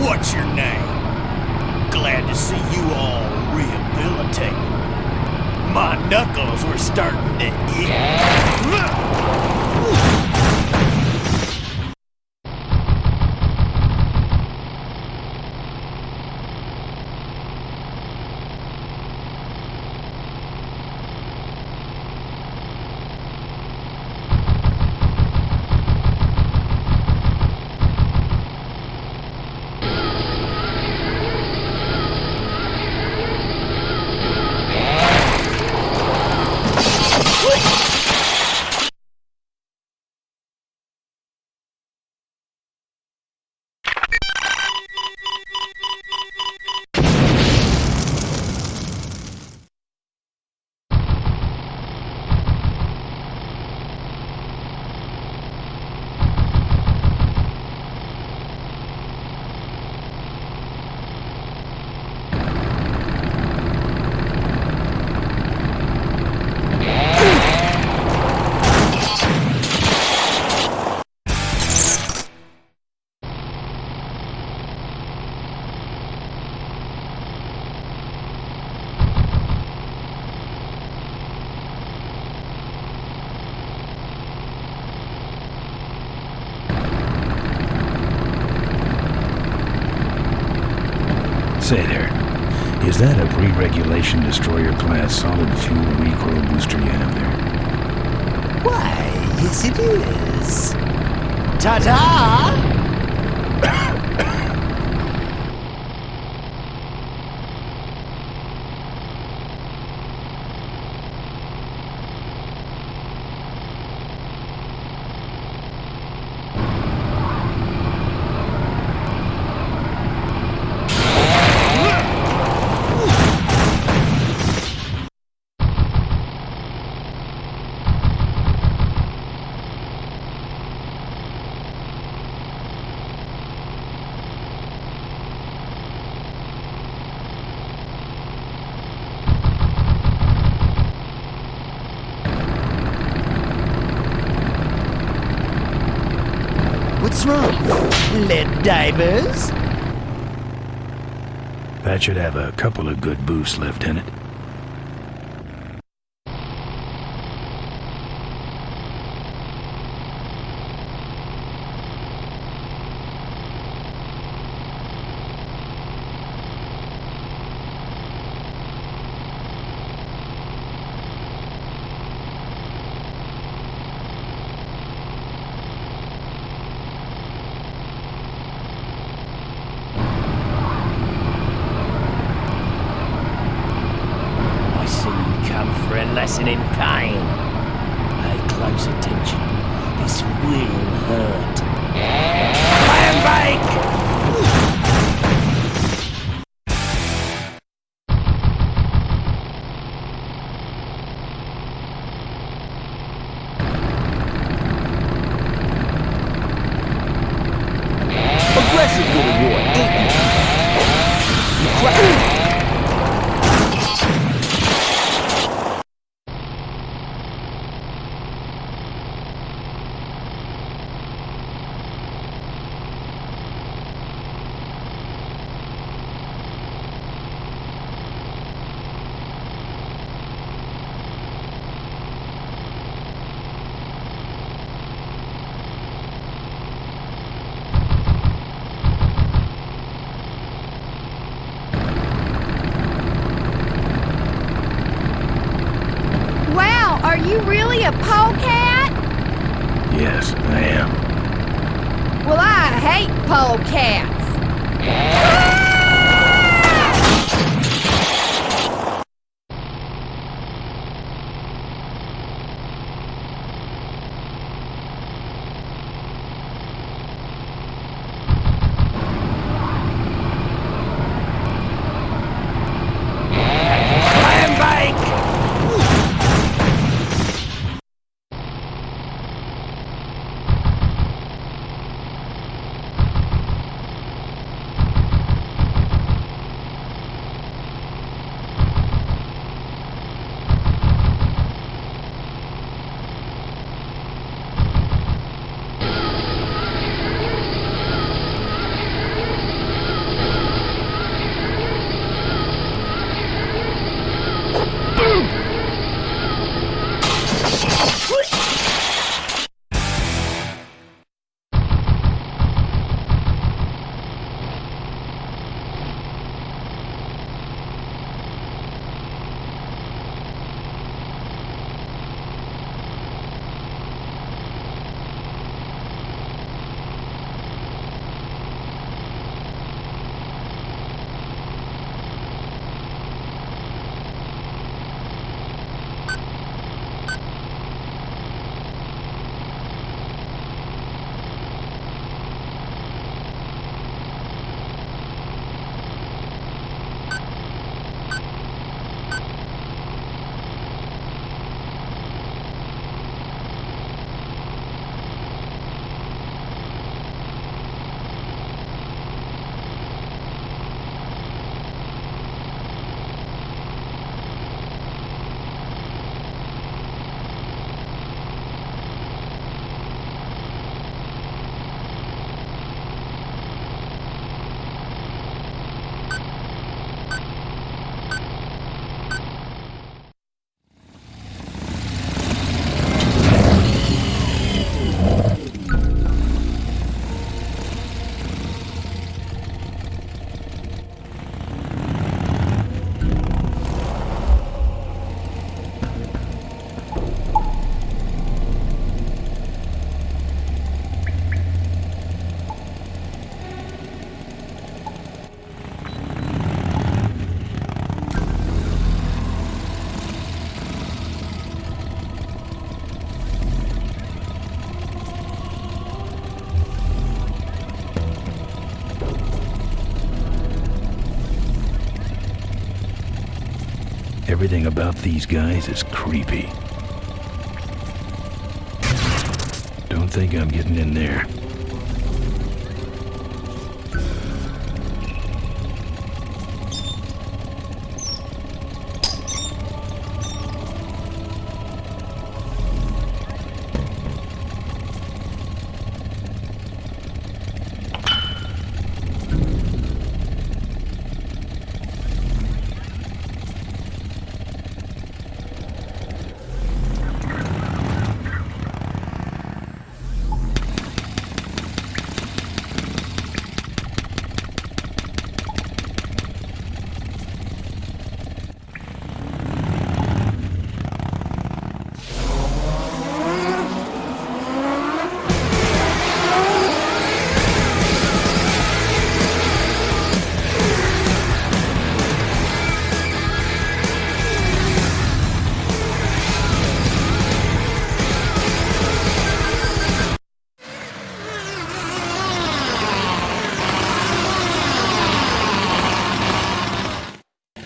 Speaker 14: What's your name? Glad to see you all rehabilitated. My knuckles were starting to itch.
Speaker 1: Say there, is that a pre-regulation destroyer class solid fuel recoil booster you have there?
Speaker 14: Why, yes it is. Ta-da! What's wrong? Lead divers?
Speaker 1: That should have a couple of good boosts left in it.
Speaker 14: For a lesson in pain. Pay close attention. This will hurt. Iron bake!
Speaker 8: Aggressive little boy, ain't you?
Speaker 15: Are you really a polecat?
Speaker 1: Yes, I am.
Speaker 15: Well, I hate polecats.
Speaker 1: Everything about these guys is creepy. Don't think I'm getting in there.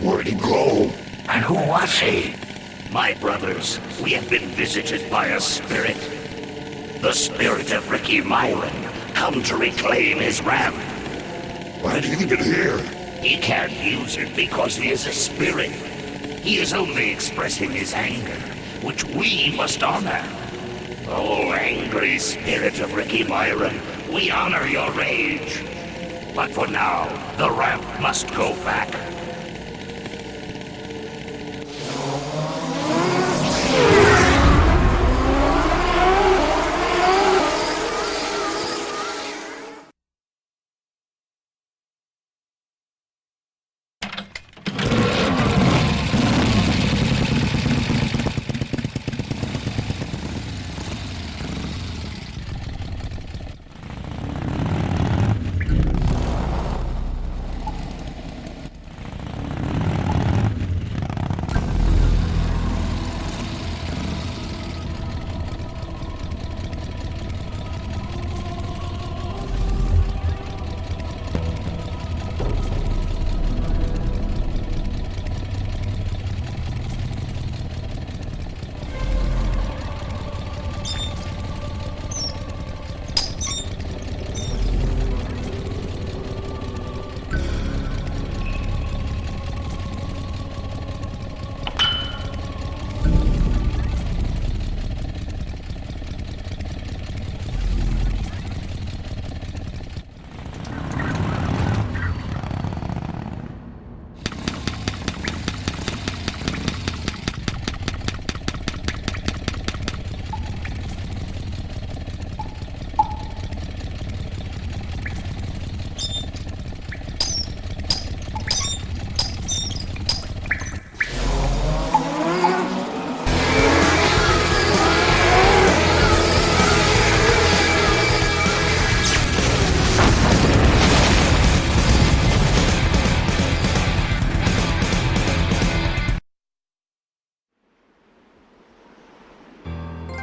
Speaker 16: Where'd he go? And who was he? My brothers, we have been visited by a spirit. The spirit of Ricky Myron, come to reclaim his ramp. Why do you leave it here? He can't use it because he is a spirit. He is only expressing his anger, which we must honor. Oh, angry spirit of Ricky Myron, we honor your rage. But for now, the ramp must go back.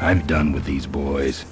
Speaker 1: I'm done with these boys.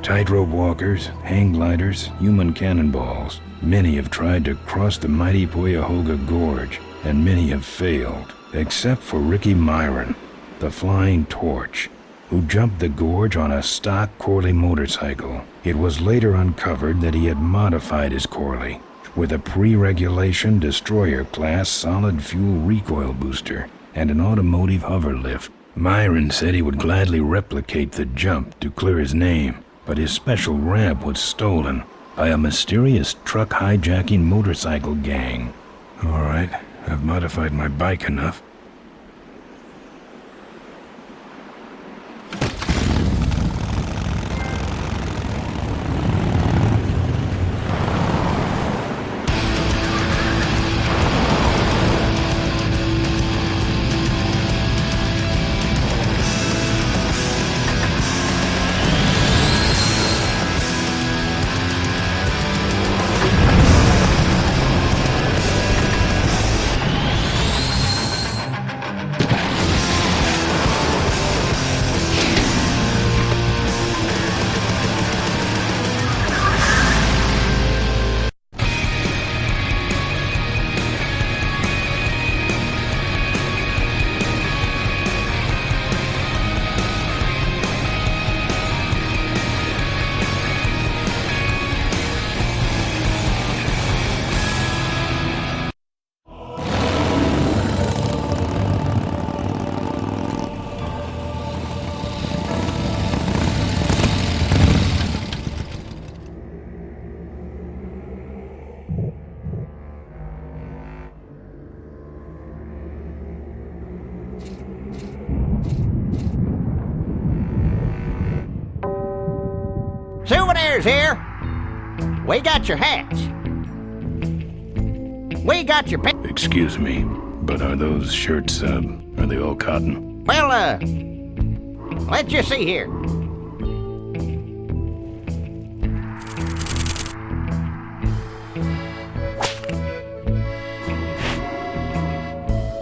Speaker 1: Tightrope walkers, hang gliders, human cannonballs. Many have tried to cross the mighty Cuyahoga Gorge, and many have failed, except for Ricky Myron, the Flying Torch, who jumped the gorge on a stock Corley motorcycle. It was later uncovered that he had modified his Corley with a pre-regulation destroyer-class solid fuel recoil booster and an automotive hover lift. Myron said he would gladly replicate the jump to clear his name, but his special ramp was stolen by a mysterious truck hijacking motorcycle gang. All right, I've modified my bike enough.
Speaker 8: Souvenirs here. We got your hats. We got your pants.
Speaker 1: Excuse me, but are those shirts, are they all cotton?
Speaker 8: Well, let's just see here.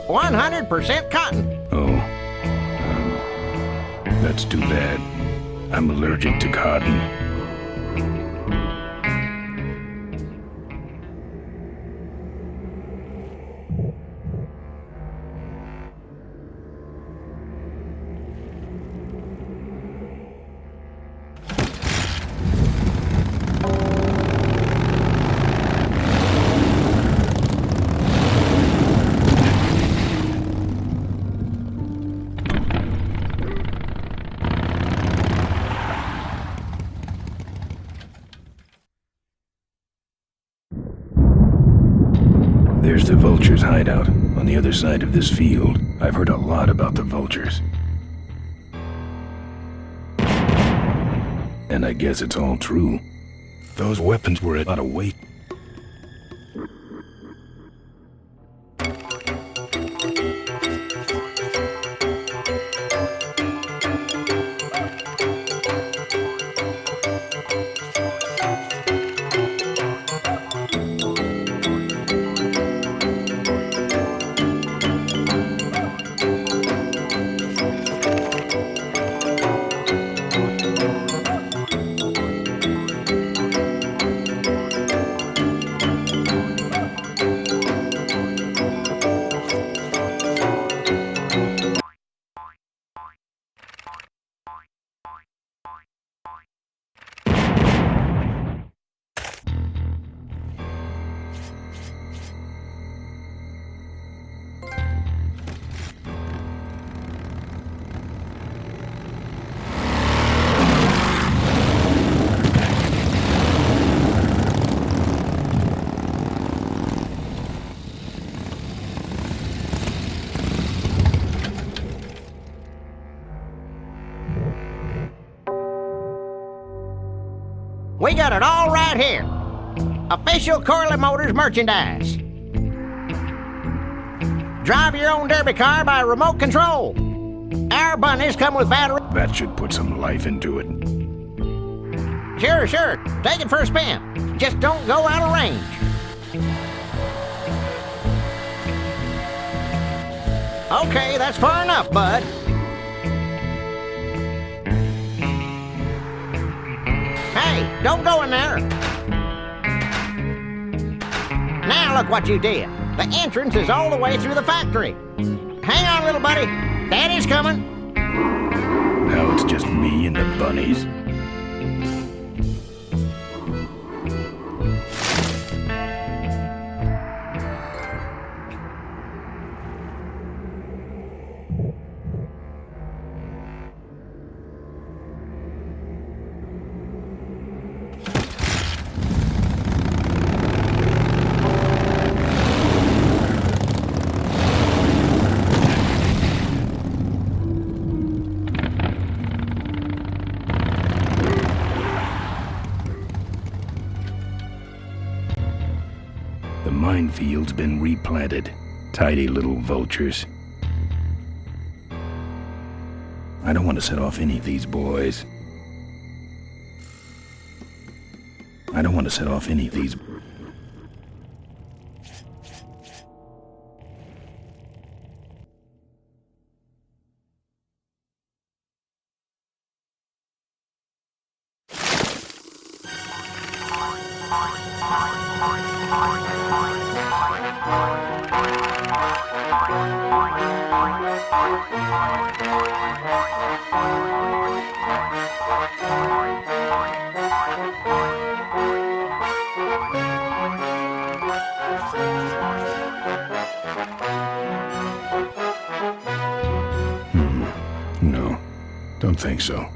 Speaker 8: "100% cotton."
Speaker 1: Oh, that's too bad. I'm allergic to cotton. There's the vultures' hideout on the other side of this field. I've heard a lot about the vultures. And I guess it's all true. Those weapons were a lot of weight.
Speaker 8: We got it all right here. Official Corley Motors merchandise. Drive your own derby car by remote control. Our bunnies come with battery.
Speaker 1: That should put some life into it.
Speaker 8: Sure. Take it for a spin. Just don't go out of range. Okay, that's far enough, bud. Hey, don't go in there. Now look what you did. The entrance is all the way through the factory. Hang on, little buddy. Daddy's coming.
Speaker 1: Now it's just me and the bunnies. The minefield's been replanted. Tidy little vultures. I don't want to set off any of these boys. I don't want to set off any of these... No, don't think so.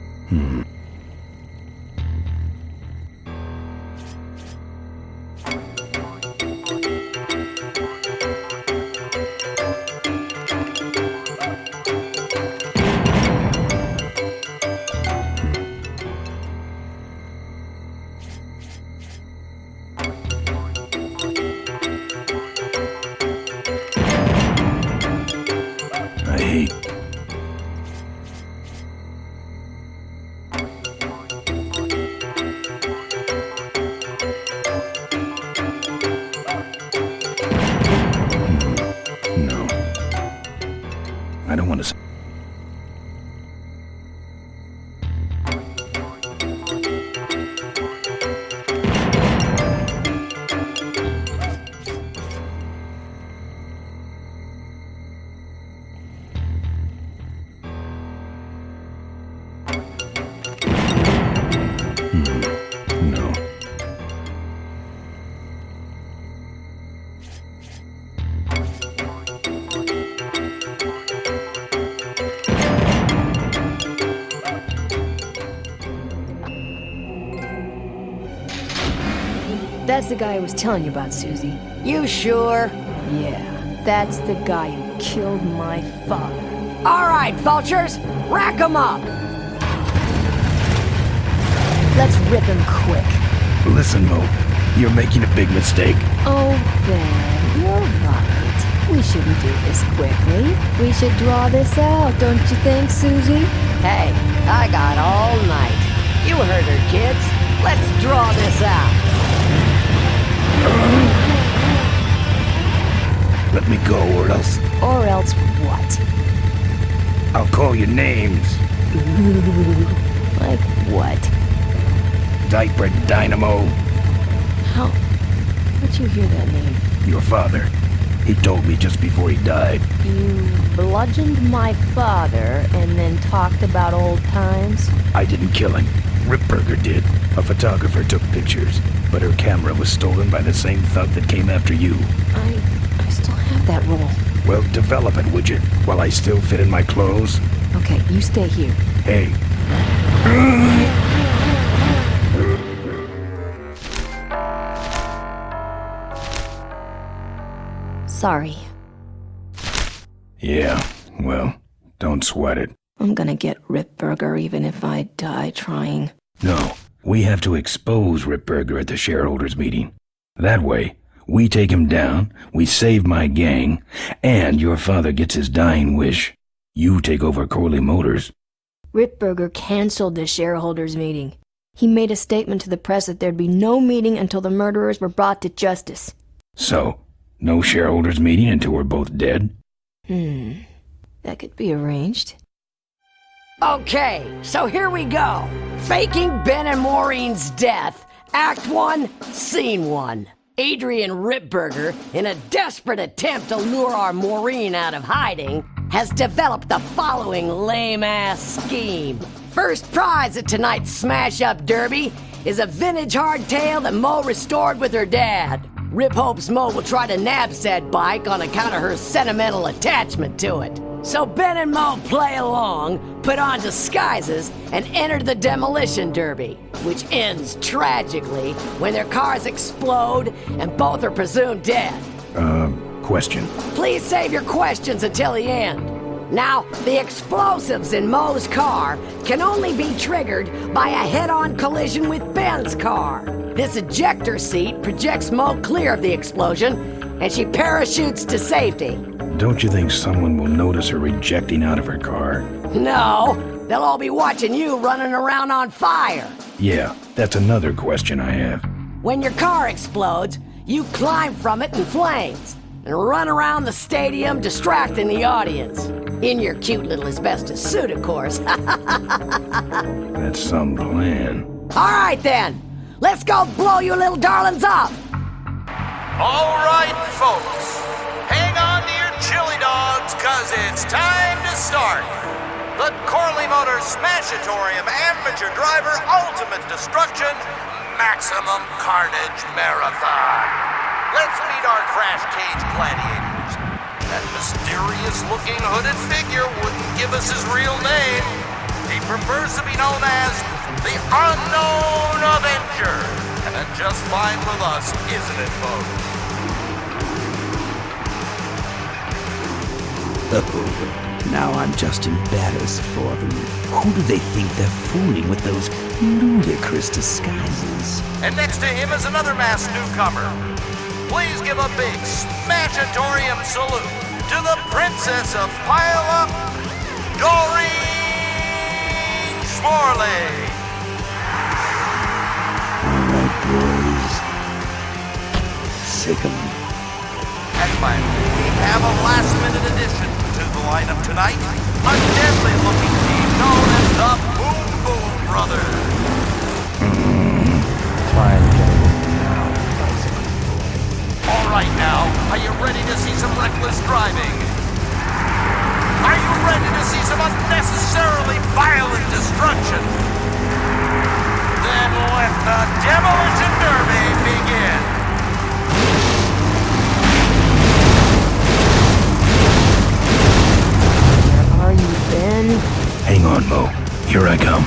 Speaker 10: That's the guy I was telling you about, Susie.
Speaker 8: You sure?
Speaker 10: Yeah, that's the guy who killed my father.
Speaker 8: All right, vultures, rack 'em up.
Speaker 10: Let's rip him quick.
Speaker 1: Listen, Mo, you're making a big mistake.
Speaker 10: Oh, Ben, you're right. We shouldn't do this quickly. We should draw this out, don't you think, Susie?
Speaker 8: Hey, I got all night. You heard her, kids. Let's draw this out.
Speaker 1: Let me go, or else
Speaker 10: Or else what?
Speaker 1: I'll call you names.
Speaker 10: Ooh, like what?
Speaker 1: Diaper Dynamo.
Speaker 10: How? How'd you hear that name?
Speaker 1: Your father. He told me just before he died.
Speaker 10: You bludgeoned my father and then talked about old times?
Speaker 1: I didn't kill him. Ripburger did. A photographer took pictures, but her camera was stolen by the same thug that came after you.
Speaker 10: I still have that roll.
Speaker 1: Well, develop it, would you? While I still fit in my clothes?
Speaker 10: Okay, you stay here.
Speaker 1: Hey.
Speaker 10: Sorry.
Speaker 1: Yeah, well, don't sweat it.
Speaker 10: I'm gonna get Ripburger even if I die trying.
Speaker 1: No, we have to expose Ripburger at the shareholders meeting. That way, we take him down, we save my gang, and your father gets his dying wish. You take over Corley Motors.
Speaker 10: Ripburger canceled the shareholders meeting. He made a statement to the press that there'd be no meeting until the murderers were brought to justice.
Speaker 1: So, no shareholders meeting until we're both dead?
Speaker 10: That could be arranged.
Speaker 8: Okay, so here we go. Faking Ben and Maureen's death. Act 1, Scene 1. Adrian Ripburger, in a desperate attempt to lure our Maureen out of hiding, has developed the following lame-ass scheme. First prize at tonight's smash-up derby is a vintage hardtail that Mo restored with her dad. Rip hopes Mo will try to nab said bike on account of her sentimental attachment to it. So Ben and Mo play along, put on disguises, and enter the demolition derby, which ends tragically when their cars explode and both are presumed dead.
Speaker 1: Question.
Speaker 8: Please save your questions until the end. Now, the explosives in Mo's car can only be triggered by a head-on collision with Ben's car. This ejector seat projects Mo clear of the explosion, and she parachutes to safety.
Speaker 1: Don't you think someone will notice her ejecting out of her car?
Speaker 8: No, they'll all be watching you running around on fire.
Speaker 1: Yeah, that's another question I have.
Speaker 8: When your car explodes, you climb from it in flames and run around the stadium distracting the audience. In your cute little asbestos suit, of course.
Speaker 1: That's some plan.
Speaker 8: All right, then. Let's go blow you little darlings up.
Speaker 5: All right, folks. Hang on to your chili dogs, cause it's time to start. The Corley Motors Smashatorium Amateur Driver Ultimate Destruction Maximum Carnage Marathon. Let's meet our crash cage gladiators. That mysterious-looking hooded figure wouldn't give us his real name. He prefers to be known as the Unknown Avenger. And that's just fine with us, isn't it, folks?
Speaker 3: Oh, now I'm just embarrassed for them. Who do they think they're fooling with those ludicrous disguises?
Speaker 5: And next to him is another masked newcomer. Please give a big Smashatorium salute to the Princess of Pile-Up, Doreen Schmorley.
Speaker 3: All right, boys. Sick 'em.
Speaker 5: And finally, we have a last-minute addition to the lineup tonight. A deadly-looking team known as the Boom Boom Brothers.
Speaker 6: Try and get it now.
Speaker 5: All right now, are you ready to see some reckless driving? Are you ready to see some unnecessarily violent destruction? Then let the Demolition Derby begin.
Speaker 10: Where are you, Ben?
Speaker 1: Hang on, Mo. Here I come.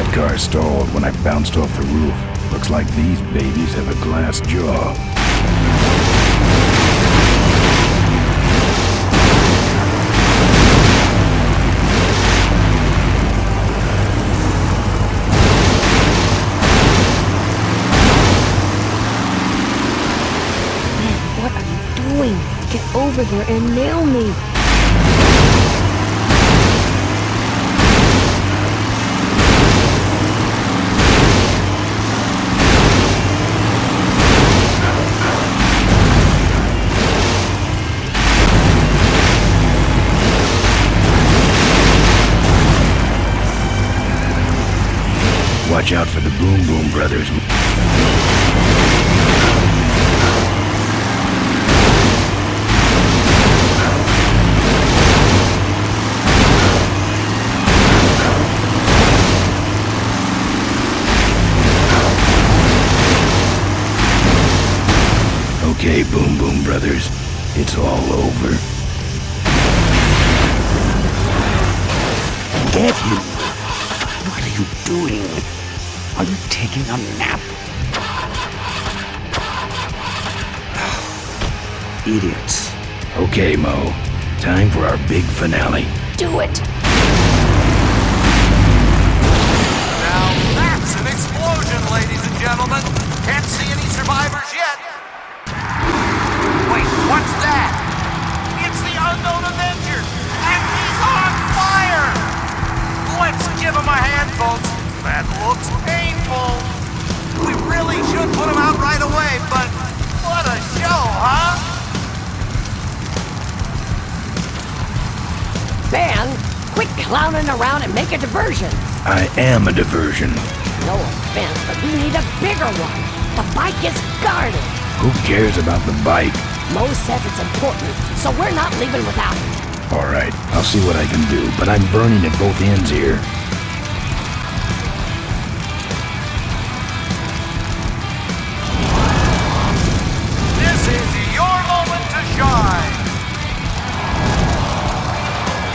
Speaker 1: That car stalled when I bounced off the roof. Looks like these babies have a glass jaw.
Speaker 10: What are you doing? Get over here and nail me.
Speaker 1: Watch out for the Boom Boom Brothers. Okay, Boom Boom Brothers, it's all over.
Speaker 3: Get him! What are you doing? Are you taking a nap? Idiots.
Speaker 1: Okay, Mo. Time for our big finale.
Speaker 10: Do it!
Speaker 5: Now that's an explosion, ladies and gentlemen. Can't see any survivors yet. Wait, what's that? It's the unknown Avenger, and he's on fire! Let's give him a hand, folks. That looks painful. We really should put him out right away, but what a show, huh?
Speaker 17: Ben, quit clowning around and make a diversion.
Speaker 1: I am a diversion.
Speaker 17: No offense, but we need a bigger one. The bike is guarded.
Speaker 1: Who cares about the bike?
Speaker 17: Mo says it's important, so we're not leaving without it.
Speaker 1: All right, I'll see what I can do, but I'm burning at both ends here.
Speaker 5: This is your moment to shine.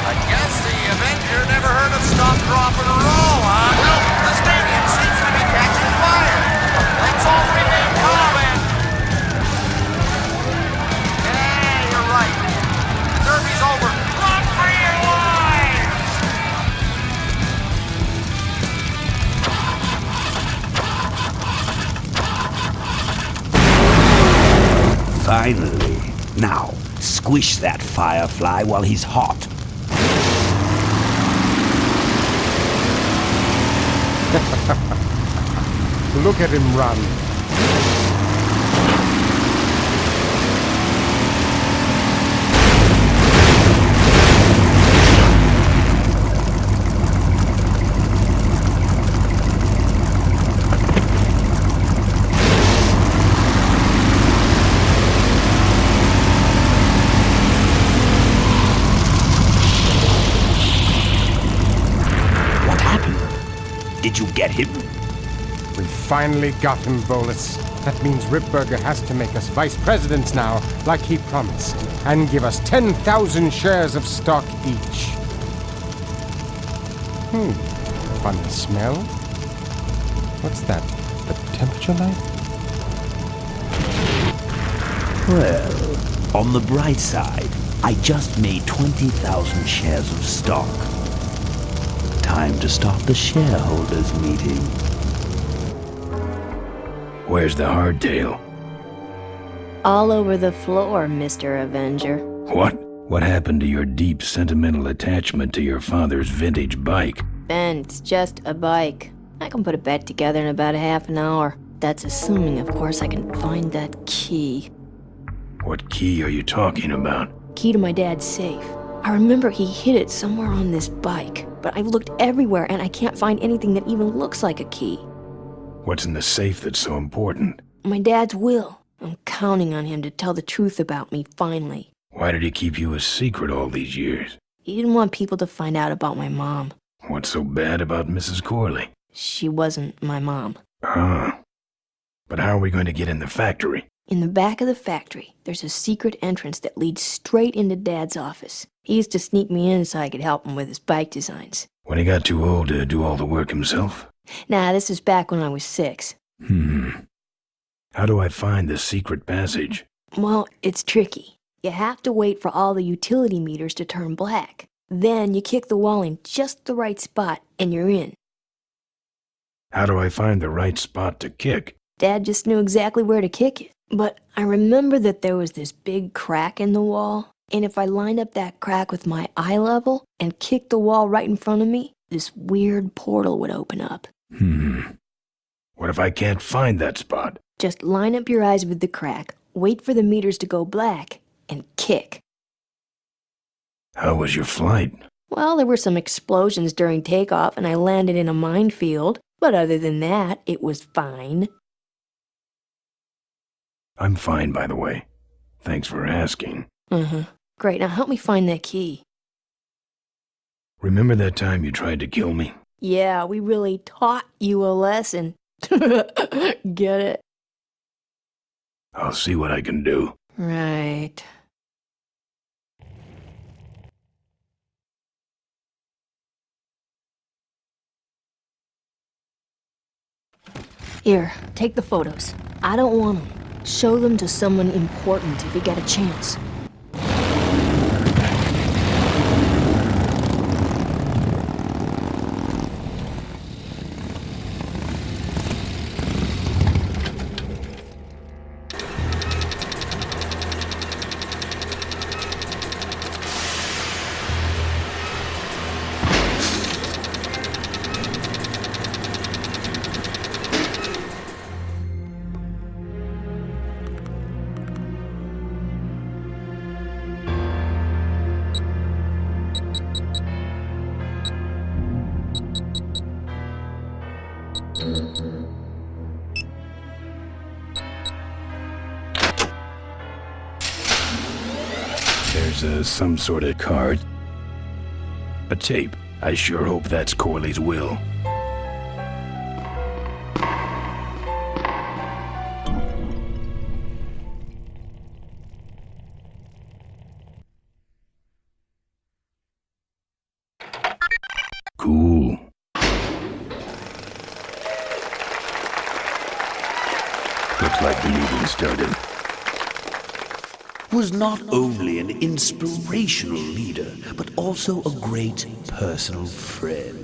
Speaker 5: I guess the Avenger never heard of stop, drop, and roll, huh? Well, the stadium seems to be catching fire. Let's all remain calm and... Yeah, you're right. Derby's over. Run for your lives!
Speaker 3: Finally. Now, squish that firefly while he's hot.
Speaker 6: Look at him run.
Speaker 3: What happened? Did you get him?
Speaker 6: We finally got him, Bolus. That means Ripburger has to make us vice presidents now, like he promised, and give us 10,000 shares of stock each. Funny smell. What's that? The temperature light?
Speaker 3: Well, on the bright side, I just made 20,000 shares of stock. Time to start the shareholders meeting.
Speaker 1: Where's the hardtail?
Speaker 10: All over the floor, Mr. Avenger.
Speaker 1: What? What happened to your deep sentimental attachment to your father's vintage bike?
Speaker 10: Ben, it's just a bike. I can put it back together in about a half an hour. That's assuming, of course, I can find that key.
Speaker 1: What key are you talking about?
Speaker 10: Key to my dad's safe. I remember he hid it somewhere on this bike, but I've looked everywhere and I can't find anything that even looks like a key.
Speaker 1: What's in the safe that's so important?
Speaker 10: My dad's will. I'm counting on him to tell the truth about me, finally.
Speaker 1: Why did he keep you a secret all these years?
Speaker 10: He didn't want people to find out about my mom.
Speaker 1: What's so bad about Mrs. Corley?
Speaker 10: She wasn't my mom.
Speaker 1: Ah. But how are we going to get in the factory?
Speaker 10: In the back of the factory, there's a secret entrance that leads straight into Dad's office. He used to sneak me in so I could help him with his bike designs.
Speaker 1: When he got too old to do all the work himself?
Speaker 10: Nah, this is back when I was 6.
Speaker 1: How do I find the secret passage?
Speaker 10: Well, it's tricky. You have to wait for all the utility meters to turn black. Then you kick the wall in just the right spot, and you're in.
Speaker 1: How do I find the right spot to kick?
Speaker 10: Dad just knew exactly where to kick it. But I remember that there was this big crack in the wall, and if I lined up that crack with my eye level and kicked the wall right in front of me, this weird portal would open up.
Speaker 1: What if I can't find that spot?
Speaker 10: Just line up your eyes with the crack, wait for the meters to go black, and kick.
Speaker 1: How was your flight?
Speaker 10: Well, there were some explosions during takeoff, and I landed in a minefield. But other than that, it was fine.
Speaker 1: I'm fine, by the way. Thanks for asking.
Speaker 10: Great, now help me find that key.
Speaker 1: Remember that time you tried to kill me?
Speaker 10: Yeah, we really taught you a lesson. Get it?
Speaker 1: I'll see what I can do.
Speaker 10: Right. Here, take the photos. I don't want them. Show them to someone important if you get a chance.
Speaker 1: There's some sort of card. A tape. I sure hope that's Corley's will. Cool. Looks like the meeting started.
Speaker 3: Was not only an inspirational leader, but also a great personal friend.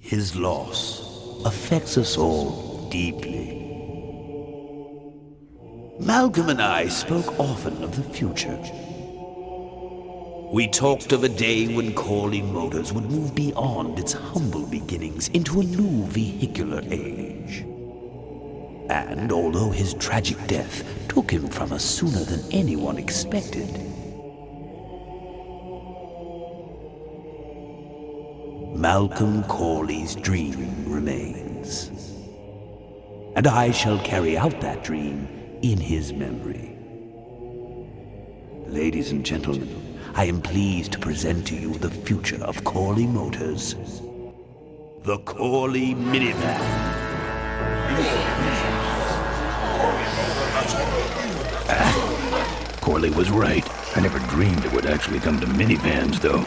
Speaker 3: His loss affects us all deeply. Malcolm and I spoke often of the future. We talked of a day when Corley Motors would move beyond its humble beginnings into a new vehicular age. And although his tragic death took him from us sooner than anyone expected, Malcon Corley's dream remains. And I shall carry out that dream in his memory. Ladies and gentlemen, I am pleased to present to you the future of Corley Motors, the Corley minivan.
Speaker 1: Corley was right. I never dreamed it would actually come to minivans, though.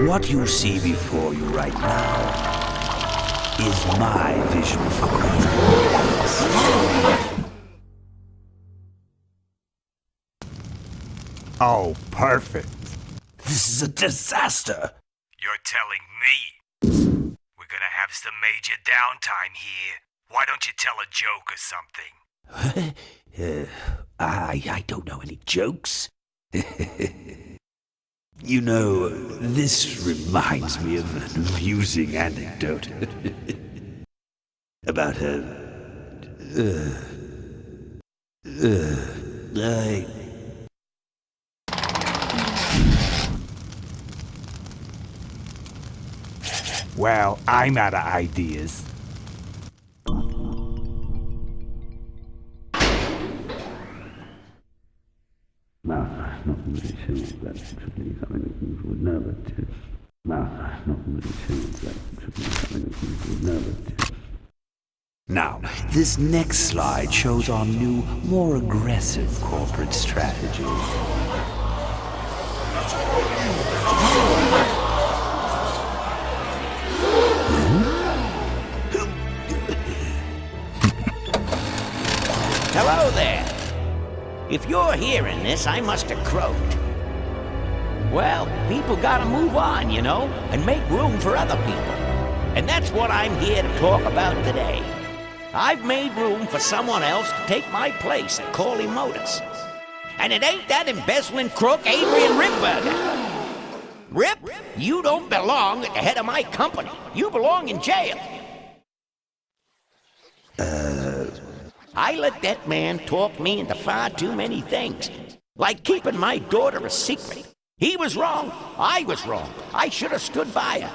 Speaker 3: What you see before you right now is my vision for Queen.
Speaker 6: Oh, perfect.
Speaker 3: This is a disaster.
Speaker 18: You're telling me? We're gonna have some major downtime here. Why don't you tell a joke or something?
Speaker 3: I don't know any jokes. You know, this reminds me of an amusing anecdote about
Speaker 6: Well, I'm out of ideas.
Speaker 3: Now, this next slide shows our new, more aggressive corporate strategy.
Speaker 8: Hello there. If you're hearing this, I must have croaked. Well, people gotta move on, you know, and make room for other people. And that's what I'm here to talk about today. I've made room for someone else to take my place at Corley Motors. And it ain't that embezzling crook Adrian Ripburger. Rip, you don't belong at the head of my company. You belong in jail. I let that man talk me into far too many things. Like keeping my daughter a secret. He was wrong. I was wrong. I should have stood by her.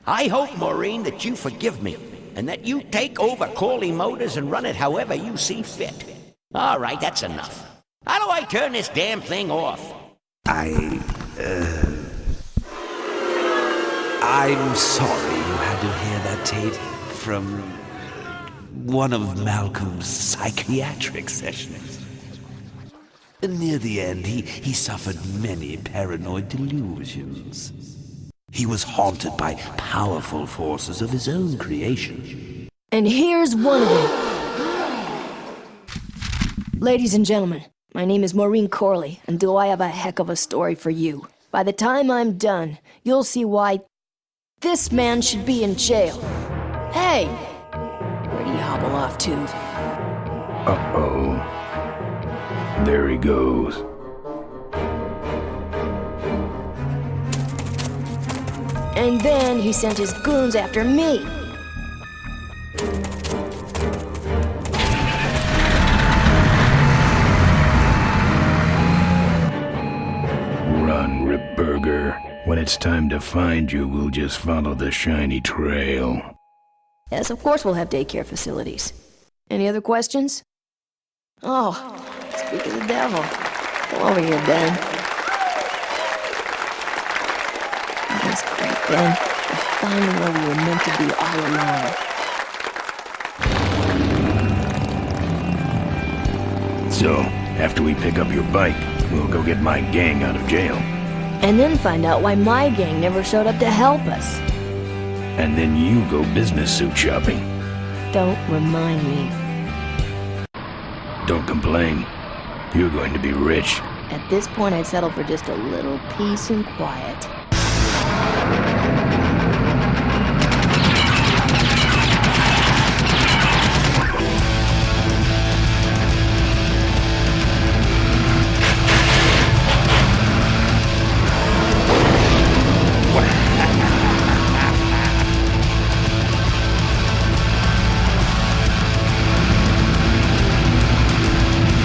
Speaker 8: I hope, Maureen, that you forgive me. And that you take over Corley Motors and run it however you see fit. All right, that's enough. How do I turn this damn thing off?
Speaker 3: I'm sorry you had to hear that, Tate, from one of Malcolm's psychiatric sessions. Near the end, he suffered many paranoid delusions. He was haunted by powerful forces of his own creation.
Speaker 10: And here's one of them. Ladies and gentlemen, my name is Malcon Corley, and do I have a heck of a story for you. By the time I'm done, you'll see why this man should be in jail. Hey! Where'd he hobble off to?
Speaker 1: Uh-oh. There he goes.
Speaker 10: And then he sent his goons after me.
Speaker 1: Run, Ripburger. When it's time to find you, we'll just follow the shiny trail.
Speaker 10: Yes, of course we'll have daycare facilities. Any other questions? Oh, speak of the devil. Come over here, Ben. That was great, Ben. We're finally where we were meant to be all along.
Speaker 1: So, after we pick up your bike, we'll go get my gang out of jail.
Speaker 10: And then find out why my gang never showed up to help us.
Speaker 1: And then you go business suit shopping.
Speaker 10: Don't remind me.
Speaker 1: Don't complain. You're going to be rich.
Speaker 10: At this point, I'd settle for just a little peace and quiet.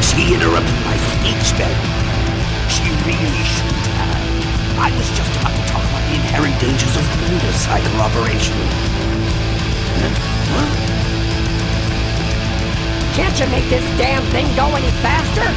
Speaker 16: She interrupted my speech then. She really shouldn't have. I was just about to talk about the inherent dangers of motorcycle operation. Huh?
Speaker 17: Can't you make this damn thing go any faster?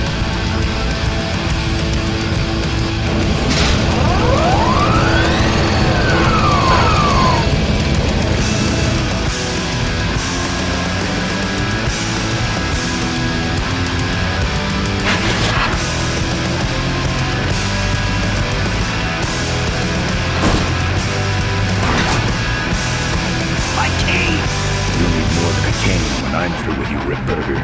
Speaker 1: When I'm through with you, Ripburger.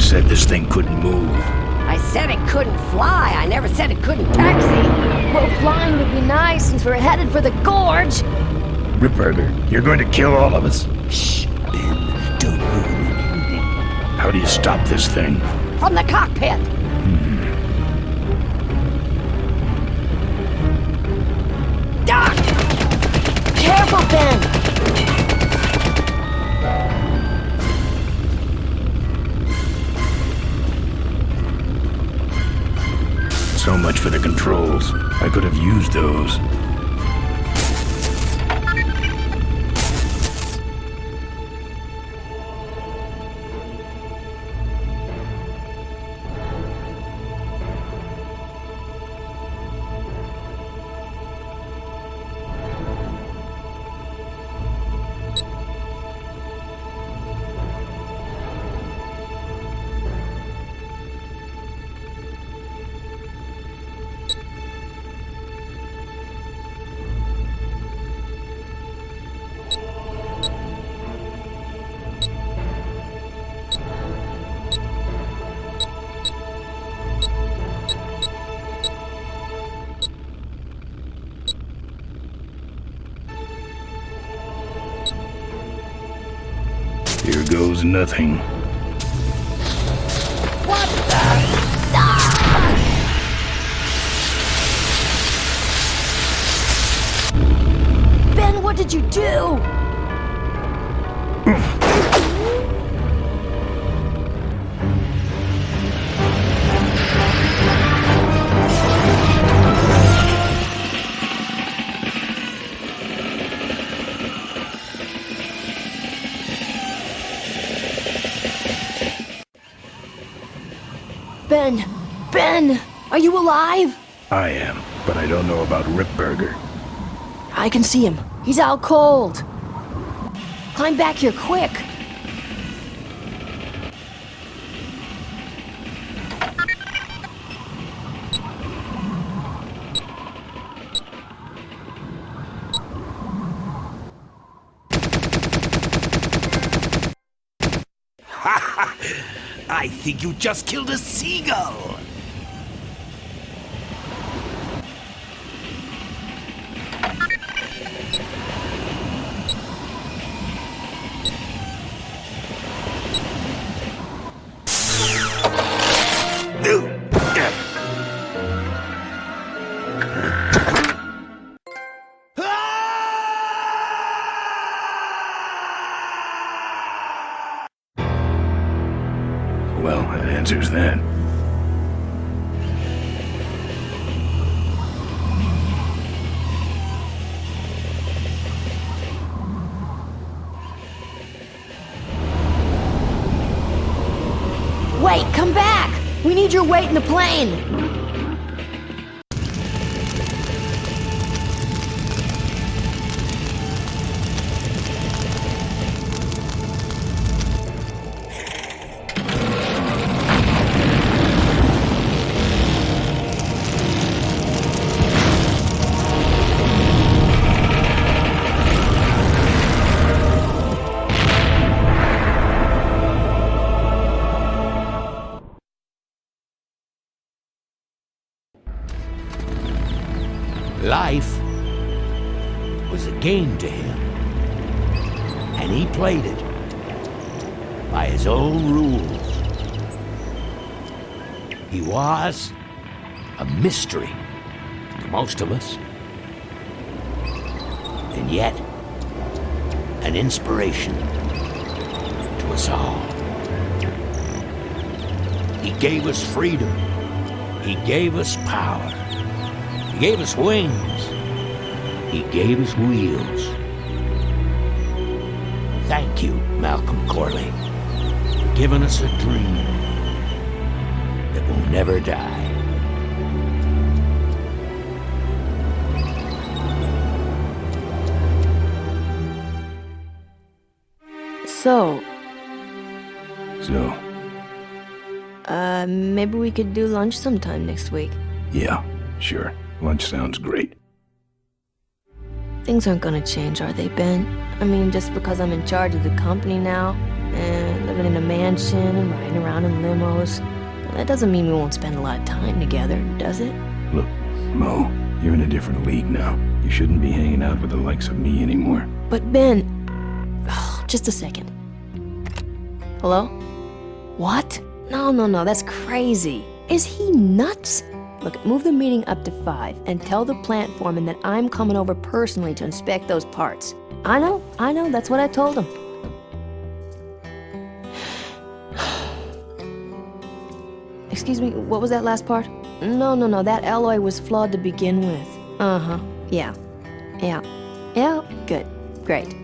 Speaker 1: said this thing couldn't move.
Speaker 17: I said it couldn't fly. I never said it couldn't taxi.
Speaker 10: Well, flying would be nice since we're headed for the gorge.
Speaker 1: Ripburger, you're going to kill all of us.
Speaker 3: Shh, Ben, don't ruin the ending.
Speaker 1: How do you stop this thing?
Speaker 17: From the cockpit.
Speaker 10: Doc! Careful, Ben!
Speaker 1: So much for the controls. I could have used those. Here goes nothing.
Speaker 17: What the?
Speaker 10: Ben, what did you do? Ben, are you alive?
Speaker 1: I am, but I don't know about Ripburger.
Speaker 10: I can see him. He's out cold. Climb back here quick.
Speaker 14: I think you just killed a seagull!
Speaker 1: Well, that answers that.
Speaker 10: Wait, come back! We need your weight in the plane!
Speaker 8: Life was a game to him, and he played it by his own rules. He was a mystery to most of us, and yet an inspiration to us all. He gave us freedom. He gave us power. He gave us wings. He gave us wheels. Thank you, Malcon Corley, for giving us a dream that will never die.
Speaker 10: So, maybe we could do lunch sometime next week.
Speaker 1: Yeah, sure. Lunch sounds great.
Speaker 10: Things aren't gonna change, are they, Ben? I mean, just because I'm in charge of the company now, and the living in a mansion and riding around in limos. That doesn't mean we won't spend a lot of time together, does it?
Speaker 1: Look, Mo, you're in a different league now. You shouldn't be hanging out with the likes of me anymore.
Speaker 10: But Ben... Oh, just a second. Hello? What? No, that's crazy. Is he nuts? Look, move the meeting up to 5 and tell the plant foreman that I'm coming over personally to inspect those parts. I know, that's what I told him. Excuse me, what was that last part? No, that alloy was flawed to begin with. Uh-huh, yeah, good, great.